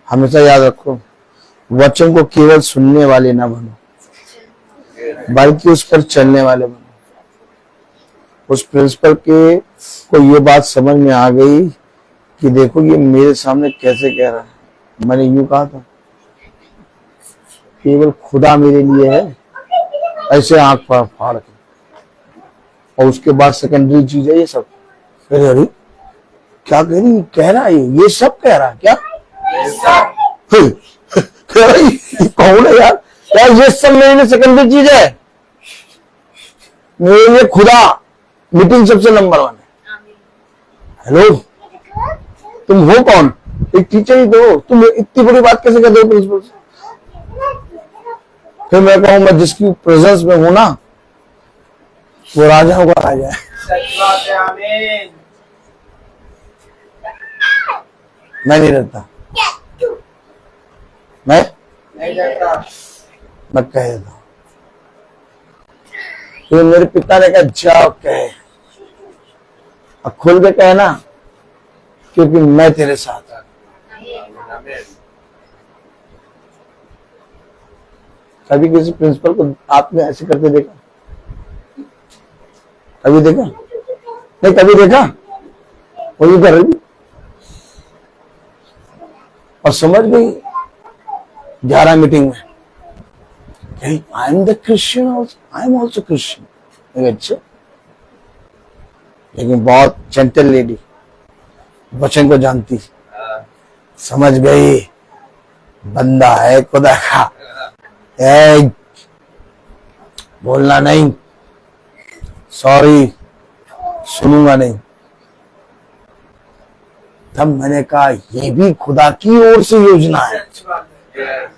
हमेशा याद रखो, वचन को केवल सुनने वाले ना बनो, बल्कि उस पर चलने वाले बनो। उस प्रिंसिपल के को ये बात समझ में आ गई कि देखो ये मेरे सामने कैसे कह रहा है। मैंने यूं कहा था, केवल खुदा मेरे लिए है, ऐसे आंख फाड़ के, और उसके बाद सेकेंडरी चीज है ये सब। अरे अरे क्या कह रहा है ये सब कह रहा है क्या? कह रहा है कौन है यार? यार ये सब मेरे लिए सेकेंडरी चीज है, मेरे लिए खुदा मीटिंग सबसे नंबर 1 है। हेलो, तुम हो कौन? एक टीचर ही तो, तुम इतनी बड़ी बात कैसे कर रहे हो प्रिंसिपल से? फिर मैं कहूं मैं जिसकी प्रेजेंस में हूं ना, वो राजाओं का राजा है। सच बात है, आमीन। मैं नहीं रहता, मैं नहीं जाता। कह देता हूं। तो मेरे पिता ने कहा जाओ कहे, अब खुल के कहना, क्योंकि मैं तेरे साथ हूं। आमीन। कभी किसी प्रिंसिपल को आपने ऐसे करके देखा? कभी देखा? नहीं कभी देखा? वो ये कर रही और समझ गई 11 मीटिंग में, I am the Christian, I am also Christian. अच्छा, लेकिन बहुत जेंटल लेडी, वचन को जानती, समझ गई बंदा है खुदा का। बोलना नहीं, सॉरी, सुनूंगा नहीं। तब मैंने कहा ये भी खुदा की ओर से योजना है सच बात है।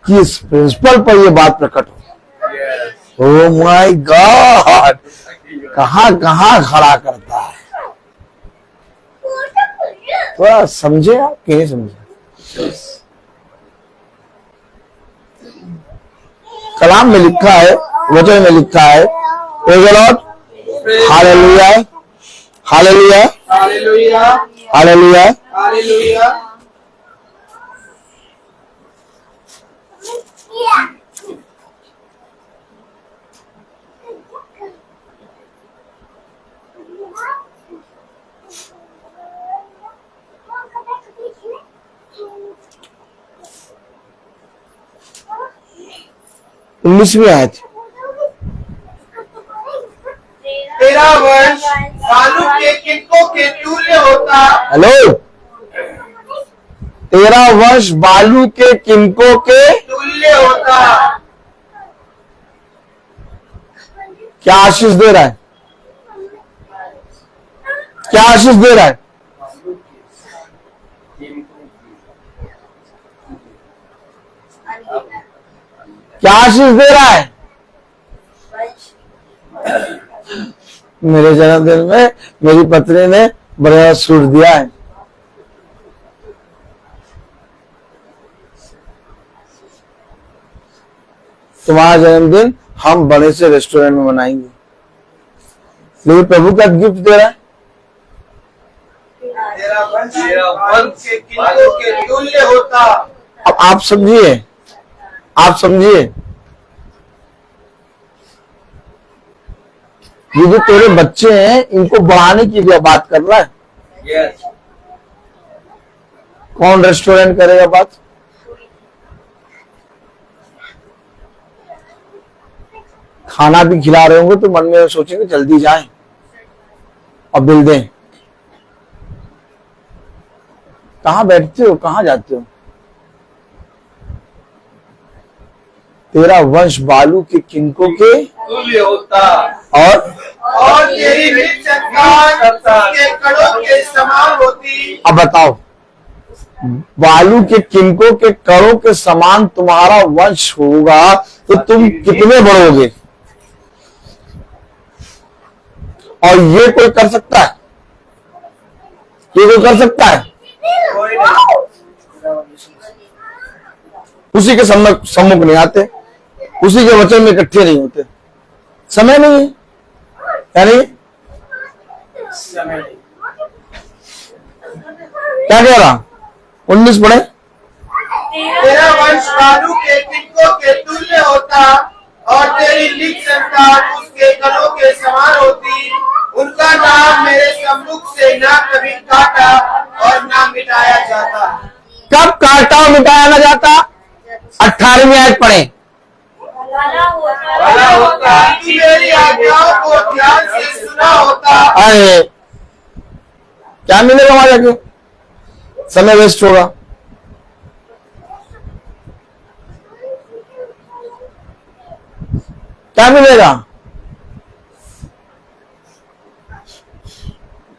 कि इस प्रिंसिपल पर ये बात प्रकट हो। यस। ओ माय गॉड, कहां कहां खड़ा करता है। थोड़ा समझे आप कि नहीं समझे? कलाम में लिखा है, वचन में लिखा है, praise the Lord, hallelujah, hallelujah, hallelujah, hallelujah. Hallelujah. उन्नीसवीं आयत, तेरा वंश बालू के किनको के तुल्य होता। हेलो, तेरा वंश बालू के किनको के तुल्य होता। क्या आशीष दे रहा है? क्या आशीष दे रहा है? क्या आशीष दे रहा है? मेरे जन्मदिन में मेरी पत्नी ने बड़ा सूट दिया है। तुम्हारा जन्मदिन हम बड़े से रेस्टोरेंट में मनाएंगे, लेकिन प्रभु का गिफ्ट दे रहा है। तेरा वंश के किनको के तुल्य होता। अब आप समझिए, आप समझिए, ये जो तेरे बच्चे हैं इनको बढ़ाने की बात कर रहा है। यस। कौन रेस्टोरेंट करेगा बात? खाना भी खिला रहे होंगे तो मन में सोचेंगे जल्दी जाएं और बिल दें। कहां बैठते हो, कहां जाते हो? तेरा वंश बालू के किनको के तुल्य होता और तेरी मृत संतान के कणों के समान होती। अब बताओ, बालू के किनको के कणों के समान तुम्हारा वंश होगा तो तुम कितने बढ़ोगे? और ये कोई कर सकता है? ये कोई कर सकता है? कोई नहीं। उसी के सम्मुख नहीं आते, उसी के वचन में इकट्ठे नहीं होते, समय नहीं है। यानी समय नहीं। क्या कह रहा? 19 पढ़े। तेरा वंश बालू के किनको के तुल्य होता और तेरी लिख संतान उसके कणों के समान होती। उनका नाम मेरे सम्मुख से ना कभी काटा और ना मिटाया जाता। कब काटा और मिटाया ना जाता? 18वीं आयत पढ़े। भला होता कि मेरी आज्ञाओं को ध्यान से सुना होता। अरे क्या मिलेगा वहां जाके? समय वेस्ट होगा। क्या मिलेगा?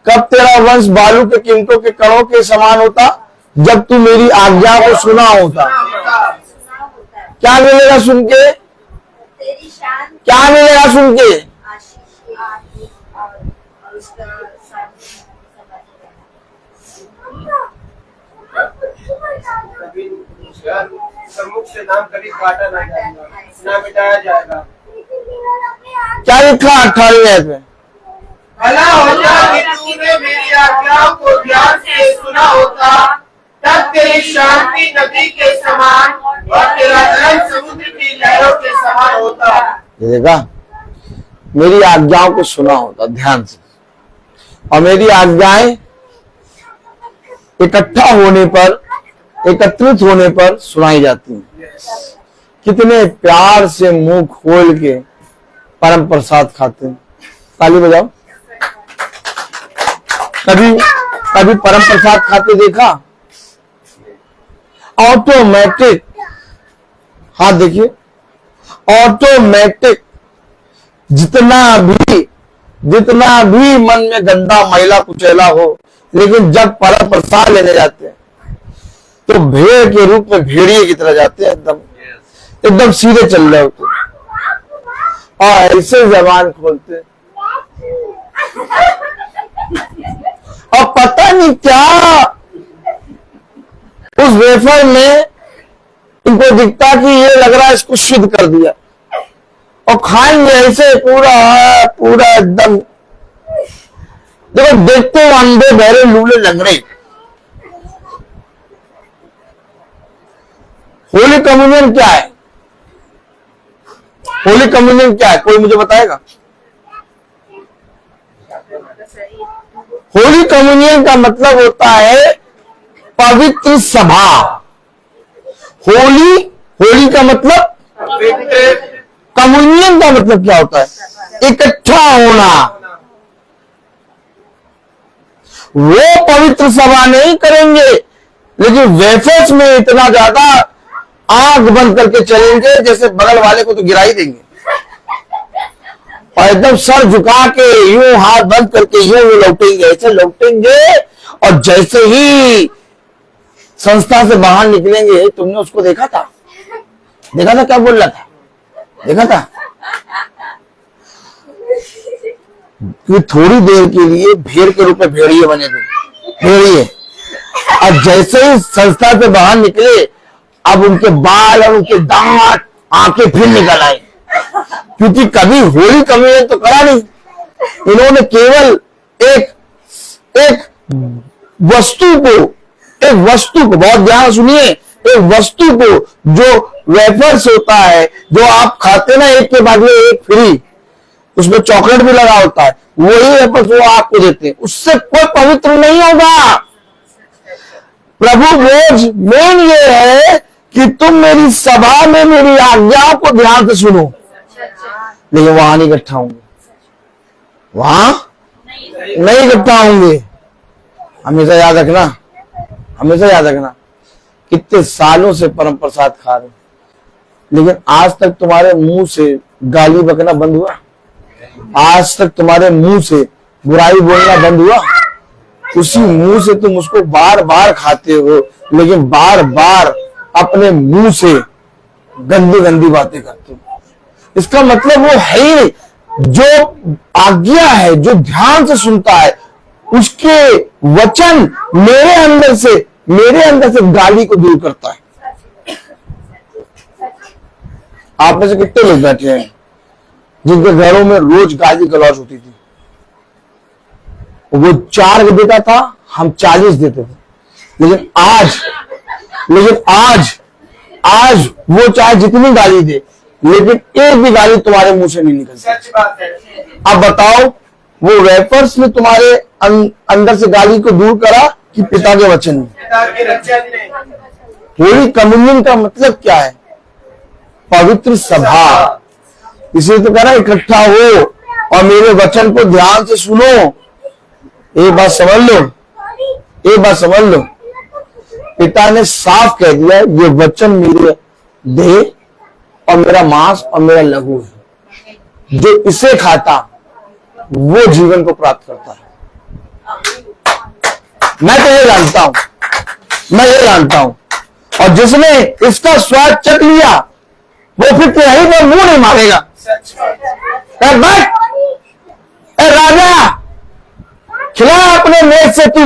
कब तेरा वंश बालू के किनको के कणों के समान होता? जब तू मेरी आज्ञा को सुना होता। क्या मिलेगा सुन के? तेरी शान क्या मिलेगा सुन के? उसका कभी प्रमुख से नाम कभी काटा ना जाएगा, ना मिटाया जाएगा। क्या लिखा 28 में? भला होता कि तूने मेरी आज्ञाओं को ध्यान से सुना होता, तब तेरी शांति नदी के समान और तेरा धर्म समुद्र की लहरों के समान होता। ये देखा, मेरी आज्ञाओं को सुना होता ध्यान से, और मेरी आज्ञाएं इकट्ठा होने पर, एकत्रित होने पर सुनाई जाती हैं। कितने प्यार से मुंह खोल के परम प्रसाद खाते हैं। ताली बजाओ। कभी परम प्रसाद खाते देखा? ऑटोमेटिक, हाथ देखिए, ऑटोमेटिक जितना भी मन में गंदा मैला कुचैला हो, लेकिन जब परम प्रसाद लेने जाते हैं तो भेड़ के रूप में भेड़िए की तरह जाते हैं, एकदम सीधे चल रहे होते और ऐसे जबान खोलते और पता नहीं क्या उस वेफर में इनको दिखता कि ये लग रहा है इसको शुद्ध कर दिया, और खाएंगे ऐसे पूरा एकदम। देखो, देखते हो अंधे बहरे लूले लंगड़े। होली कम्युनियन क्या है? होली कम्युनियन क्या है? कोई मुझे बताएगा? होली कम्युनियन का मतलब होता है पवित्र सभा। होली का मतलब, कम्युनियन का मतलब क्या होता है? इकट्ठा होना। वो पवित्र सभा नहीं करेंगे, लेकिन वेफर्स में इतना ज्यादा आंख बंद करके चलेंगे जैसे बगल वाले को तो गिरा ही देंगे, और एकदम सर झुका के यूं हाथ बंद करके यूं लौटेंगे, ऐसे लौटेंगे। और जैसे ही संस्था से बाहर निकलेंगे, तुमने उसको देखा था क्या बोल रहा था? देखा था कि थोड़ी देर के लिए भेड़ के रूप में भेड़िए बने थे, भेड़िए। और जैसे ही संस्था से बाहर निकले, अब उनके बाल और उनके दांत, आंखें फिर निकल आए, क्योंकि कभी होली कम्युनियन तो करा नहीं। इन्होंने केवल एक वस्तु को बहुत ध्यान सुनिए, एक वस्तु को जो वेफर्स होता है, जो आप खाते ना एक के बाद में एक फ्री, उसमें चॉकलेट भी लगा होता है, वही वेफर्स वो आपको देते हैं, उससे कोई पवित्र नहीं होगा। प्रभु बोझ मेन ये है कि तुम मेरी सभा में मेरी आज्ञाओं को ध्यान से सुनो, लेकिन वहां नहीं इकट्ठा होंगे, वहां नहीं इकट्ठा होंगे। हमेशा याद रखना, कितने सालों से परम प्रसाद खा रहे, लेकिन आज तक तुम्हारे मुंह से गाली बकना बंद हुआ? आज तक तुम्हारे मुंह से बुराई बोलना बंद हुआ? उसी मुंह से तुम उसको बार बार खाते हो, लेकिन बार बार अपने मुंह से गंदी बातें करते हो। इसका मतलब वो है ही, जो आज्ञा है, जो ध्यान से सुनता है, उसके वचन मेरे अंदर से गाली को दूर करता है। आप में से कितने लोग बैठे हैं जिनके घरों में रोज गाली गलौज होती थी? वो 4 देता था, हम 40 देते थे, लेकिन आज वो चाहे जितनी गाली दे, लेकिन एक भी गाली तुम्हारे मुंह से नहीं निकलती। अब बताओ, वो वेफर्स ने तुम्हारे अंदर से गाली को दूर करा कि पिता के वचन ने? होली कम्युनियन का मतलब क्या है? पवित्र सभा। इसे तो कह रहा इकट्ठा हो और मेरे वचन को ध्यान से सुनो। एक बात समझ लो, पिता ने साफ कह दिया, ये वचन मेरे देह और मेरा मांस और मेरा लहू है, जो इसे खाता वो जीवन को प्राप्त करता है। मैं ये जानता हूं, और जिसने इसका स्वाद चख लिया वो फिर कहीं पर मुंह नहीं मारेगा। राजा खिला अपने मेज से तू,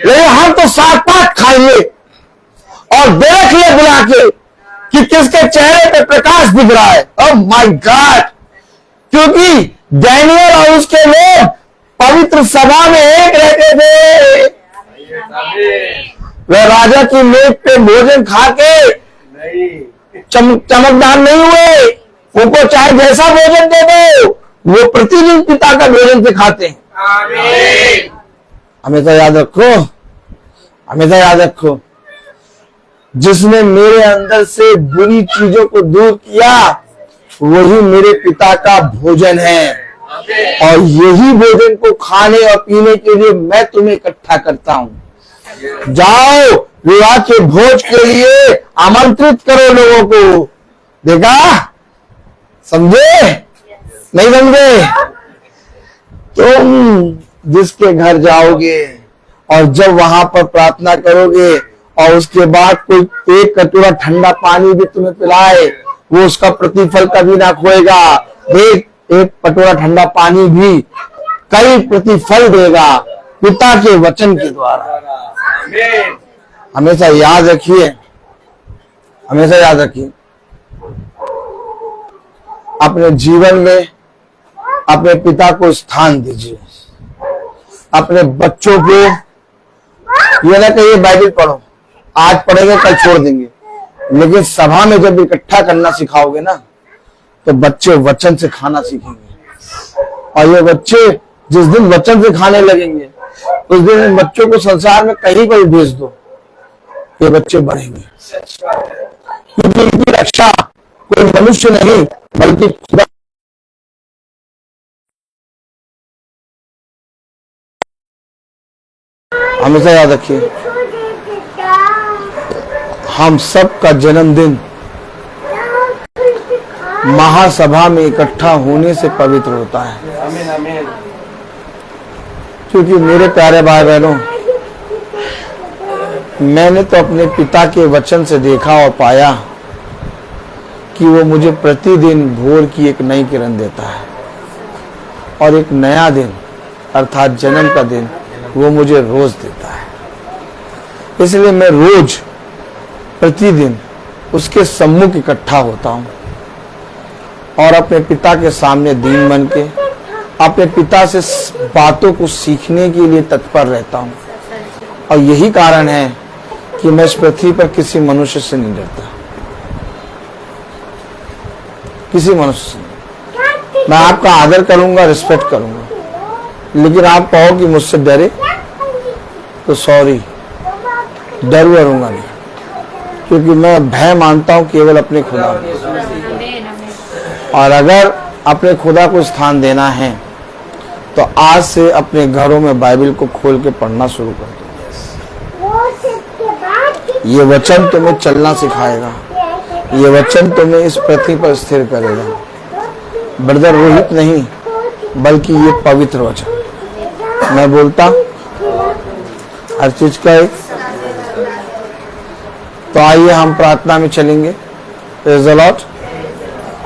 लेकिन हम तो 7-5 खाएंगे और देख ले बुला के कि किसके चेहरे पे प्रकाश दिख रहा है। ओह माय गॉड, क्योंकि डैनियल और उसके लोग पवित्र सभा में एक रहते थे। वे राजा की मेज पे भोजन खा के चमकदार नहीं हुए। उनको चाहे जैसा भोजन दे दो, वो प्रतिदिन पिता का भोजन से खाते हैं। हमेशा याद रखो, हमेशा याद रखो, जिसने मेरे अंदर से बुरी चीजों को दूर किया वही मेरे पिता का भोजन है, और यही भोजन को खाने और पीने के लिए मैं तुम्हें इकट्ठा करता हूं। जाओ विवाह के भोज के लिए आमंत्रित करो लोगों को। देखा, समझे नहीं समझे? तुम जिसके घर जाओगे और जब वहां पर प्रार्थना करोगे और उसके बाद कोई एक कटोरा ठंडा पानी भी तुम्हें पिलाए, वो उसका प्रतिफल कभी ना खोएगा। एक कटोरा ठंडा पानी भी कई प्रतिफल देगा पिता के वचन के द्वारा। हमेशा याद रखिए, हमेशा याद रखिए, अपने जीवन में अपने पिता को स्थान दीजिए। अपने बच्चों को ये ना कहिए बाइबल पढ़ो, आज पढ़ेंगे कल छोड़ देंगे, लेकिन सभा में जब इकट्ठा करना सिखाओगे ना, तो बच्चे वचन से खाना सीखेंगे। और ये बच्चे जिस दिन वचन से खाने लगेंगे, उस दिन इन बच्चों को संसार में कहीं पर भेज दो, ये बच्चे बढ़ेंगे। क्योंकि इनकी रक्षा कोई मनुष्य नहीं बल्कि खुदा। हमेशा याद रखिए, हम सब का जन्मदिन महासभा में इकट्ठा होने से पवित्र होता है। आमीन आमीन। क्योंकि मेरे प्यारे भाई बहनों, मैंने तो अपने पिता के वचन से देखा और पाया कि वो मुझे प्रतिदिन भोर की एक नई किरण देता है, और एक नया दिन अर्थात जन्म का दिन वो मुझे रोज देता है। इसलिए मैं रोज प्रतिदिन उसके सम्मुख इकट्ठा होता हूँ और अपने पिता के सामने दीन बन के अपने पिता से बातों को सीखने के लिए तत्पर रहता हूँ। और यही कारण है कि मैं इस पृथ्वी पर किसी मनुष्य से नहीं डरता, किसी मनुष्य से नहीं। मैं आपका आदर करूंगा, रिस्पेक्ट करूंगा, लेकिन आप कहो कि मुझसे डरे तो सॉरी, डर करूंगा नहीं, क्योंकि मैं भय मानता हूं केवल अपने खुदा में। और अगर अपने खुदा को स्थान देना है तो आज से अपने घरों में बाइबल को खोल के पढ़ना शुरू कर दो। ये वचन तुम्हें चलना सिखाएगा, ये वचन तुम्हें इस पृथ्वी पर स्थिर करेगा। ब्रदर रोहित नहीं, बल्कि ये पवित्र वचन मैं बोलता हर चीज का एक। तो आइए हम प्रार्थना में चलेंगे। Praise the Lord,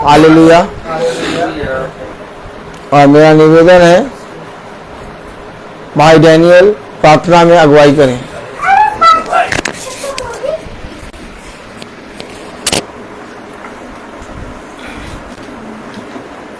hallelujah. और मेरा निवेदन है भाई डैनियल प्रार्थना में अगुवाई करें।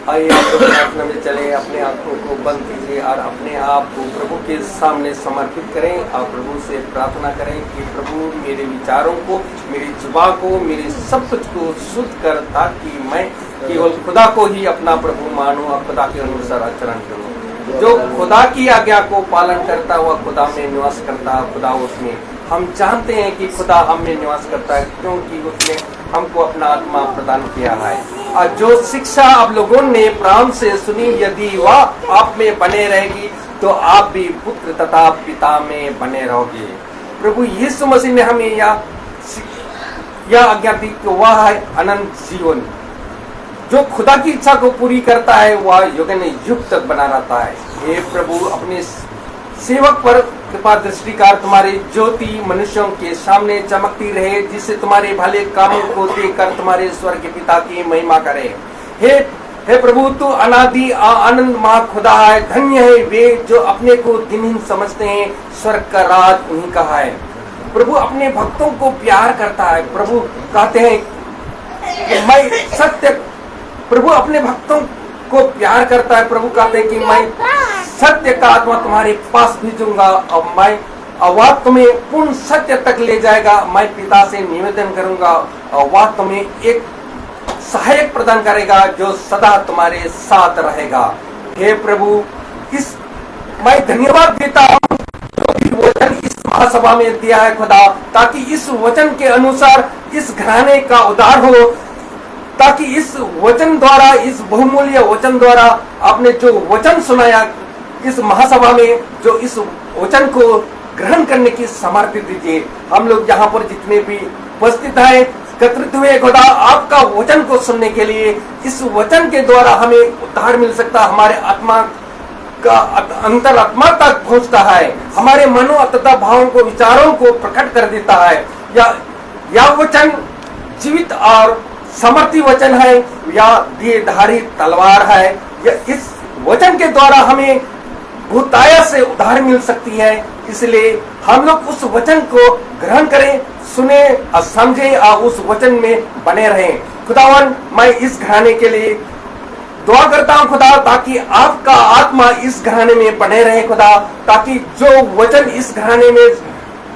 आइए आप लोग प्रार्थना में चले, अपने आंखों को बंद कीजिए और अपने आप को प्रभु के सामने समर्पित करें। आप प्रभु से प्रार्थना करें कि प्रभु मेरे विचारों को, मेरी जुबान को, मेरे सब कुछ को शुद्ध कर, ताकि मैं केवल खुदा को ही अपना प्रभु मानूं और खुदा के अनुसार आचरण करूं। जो खुदा की आज्ञा को पालन करता हुआ खुदा में निवास करता है, खुदा उसमें। हम जानते हैं कि खुदा हम में निवास करता है, क्योंकि उसने हमको अपना आत्मा प्रदान किया है। और जो शिक्षा आप लोगों ने प्राण से सुनी, यदि वह आप में बने रहेगी तो आप भी पुत्र तथा पिता में बने रहोगे। प्रभु यीशु मसीह ने हमें यह आज्ञा दी कि वह है अनंत जीवन। जो खुदा की इच्छा को पूरी करता है वह युग ने युग तक बना रहता है। हे प्रभु, अपने सेवक पर कृपा दृष्टि कर, तुम्हारी ज्योति मनुष्यों के सामने चमकती रहे, जिससे तुम्हारे भले कामों को देखकर तुम्हारे स्वर्ग पिता की महिमा करे। हे हे प्रभु तू अनादि आनंद महा खुदा है। धन्य है वे जो अपने को दिनहीन समझते हैं, स्वर्ग का राज उन्हीं का है। प्रभु अपने भक्तों को प्यार करता है। प्रभु कहते हैं कि मैं सत्य, प्रभु अपने भक्तों को प्यार करता है। प्रभु कहते हैं कि मैं सत्य का आत्मा तुम्हारे पास भेजूंगा और मैं वह तुम्हें पूर्ण सत्य तक ले जाएगा। मैं पिता से निवेदन करूंगा और वह तुम्हें एक सहायक प्रदान करेगा जो सदा तुम्हारे साथ रहेगा। हे प्रभु इस मैं धन्यवाद देता हूँ जो भी वचन इस महासभा में दिया है खुदा, ताकि इस वचन के अनुसार इस घराने का उद्धार हो, ताकि इस वचन द्वारा, इस बहुमूल्य वचन द्वारा आपने जो वचन सुनाया इस महासभा में, जो इस वचन को ग्रहण करने की सामर्थ्य दीजिए। हम लोग यहाँ पर जितने भी उपस्थित हैं, एकत्रित हुए खुदा आपका वचन को सुनने के लिए, इस वचन के द्वारा हमें उद्धार मिल सकता, हमारे आत्मा का अंतर आत्मा तक पहुंचता है, हमारे मनो तथा भावों को, विचारों को प्रकट कर देता है। यह वचन जीवित और समर्थी वचन है, या देहधारी तलवार है। इस वचन के द्वारा हमें भूताया से उद्धार मिल सकती है। इसलिए हम लोग उस वचन को ग्रहण करें, सुने और समझे और उस वचन में बने रहें। खुदावन मैं इस घराने के लिए दुआ करता हूं खुदा, ताकि आपका आत्मा इस घराने में बने रहे खुदा, ताकि जो वचन इस घराने में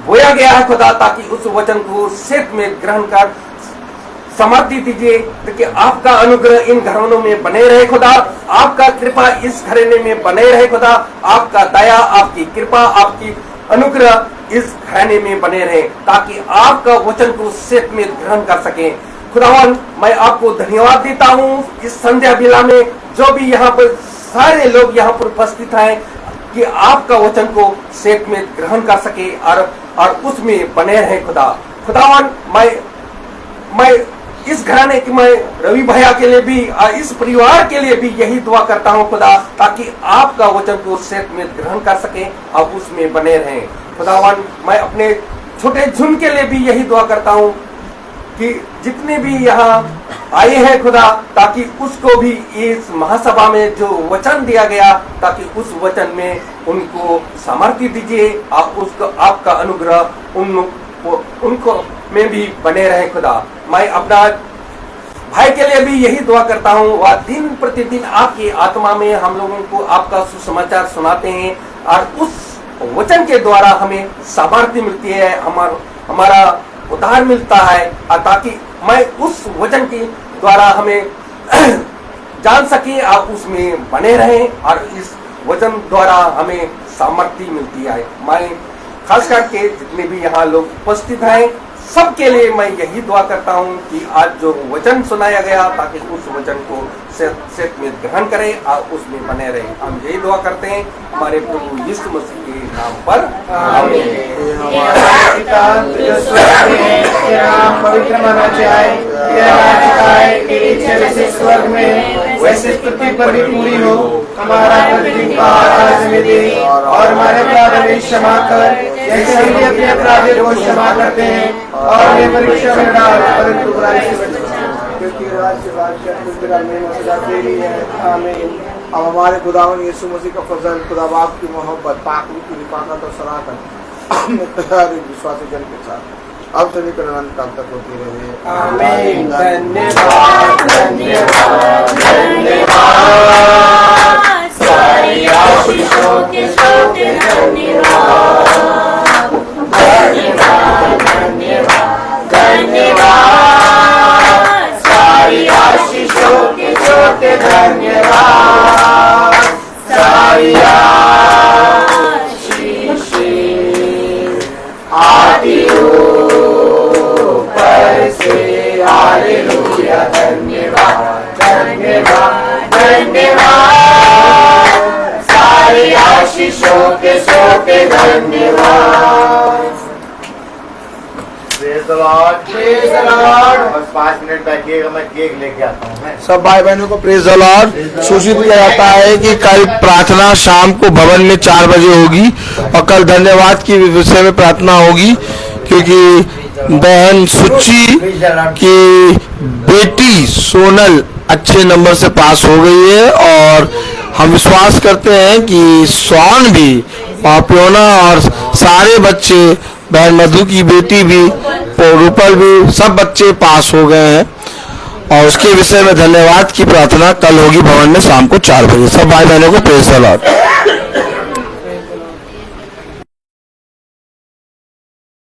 बोया गया है खुदा, ताकि उस वचन को सेत में ग्रहण कर समर्थी दीजिए, ताकि आपका अनुग्रह इन घरानों में बने रहे खुदा, आपका कृपा इस घराने में बने रहे खुदा, आपका दया, आपकी कृपा, आपकी अनुग्रह इस घराने में बने रहे, ताकि आपका वचन को सेत में ग्रहण कर सके। खुदावन मैं आपको धन्यवाद देता हूँ इस संध्या बेला में जो भी यहाँ पर सारे लोग यहाँ पर उपस्थित हैं, कि आपका वचन को सेत में ग्रहण कर सके और उसमें बने रहे खुदा। खुदावन मैं इस घराने की, मैं रवि भैया के लिए भी और इस परिवार के लिए भी यही दुआ करता हूं खुदा, ताकि आपका वचन को सेत में ग्रहण कर सके और उसमें बने रहें। खुदावन मैं अपने छोटे झुंड के लिए भी यही दुआ करता हूं कि जितने भी यहाँ आए हैं खुदा, ताकि उसको भी इस महासभा में जो वचन दिया गया, ताकि उस वचन में उनको सामर्थ्य दीजिए और उसको आपका अनुग्रह उनको में भी बने रहे खुदा। मैं अपना भाई के लिए भी यही दुआ करता हूँ, वह दिन प्रतिदिन आपकी आत्मा में हम लोगों को आपका सुसमाचार सुनाते हैं और उस वचन के द्वारा हमें सामर्थ्य मिलती है, हमारा उद्धार मिलता है, ताकि मैं उस वचन के द्वारा हमें जान सके और उसमें बने रहें और इस वचन द्वारा हमें सामर्थ्य मिलती है। मैं खास करके जितने भी यहाँ लोग उपस्थित हैं सबके लिए मैं यही दुआ करता हूँ कि आज जो वचन सुनाया गया, ताकि उस वचन को सेत में ग्रहण करें और उसमें बने रहें। हम यही दुआ करते हैं हमारे प्रभु यीशु मसीह के नाम पर, आमीन। पवित्र माना जाए, तेरा राज्य आए, तेरी इच्छा जैसे स्वर्ग में वैसे पृथ्वी पर भी पूरी हो। हमारा प्रतिदिन का आज हमें दे और हमारे अपराध में क्षमा कर, जैसे हम भी अपने अपराधियों को क्षमा करते हैं, और हमें परीक्षा में डाल परंतु बुराई से बचा, क्योंकि राज्य तेरी है। आमीन। अब हमारे खुदावन यीशु मसीह का फजल, खुदा बाप की मोहब्बत, पाक की रिफाकत और सराहत विश्वासी जन के साथ अब सभी का अनंत काल तक होती रहे। आमीन। धन्यवाद, धन्यवाद, धन्यवाद, सारी आशीषों के सोते धन्यवाद, धन्यवाद, धन्यवाद, धन्यवाद, सारी आशीषों के सोते धन्यवाद, सारी आती ऊपर से, हालेलुया। धन्यवाद, धन्यवाद, धन्यवाद, सारी आशीषों के सोते धन्यवाद। Praise the Lord, praise the Lord. बस 5 मिनट बैठिएगा, मैं केक लेके आता हूँ। सब भाई बहनों को प्रेज़ द लॉर्ड। सूचित किया जाता है कि कल प्रार्थना शाम को भवन में 4 बजे होगी और कल धन्यवाद की विषय में प्रार्थना होगी, क्योंकि बहन सुच्ची की बेटी सोनल अच्छे नंबर से पास हो गई है और हम विश्वास करते हैं कि स्वान भी और पियोना और सारे बच्चे, बहन मधु की बेटी भी, रूपल भी, सब बच्चे पास हो गए हैं। और उसके विषय में धन्यवाद की प्रार्थना कल होगी भवन में शाम को 4 बजे। सब भाई बहनों को प्रेज़ द लॉर्ड।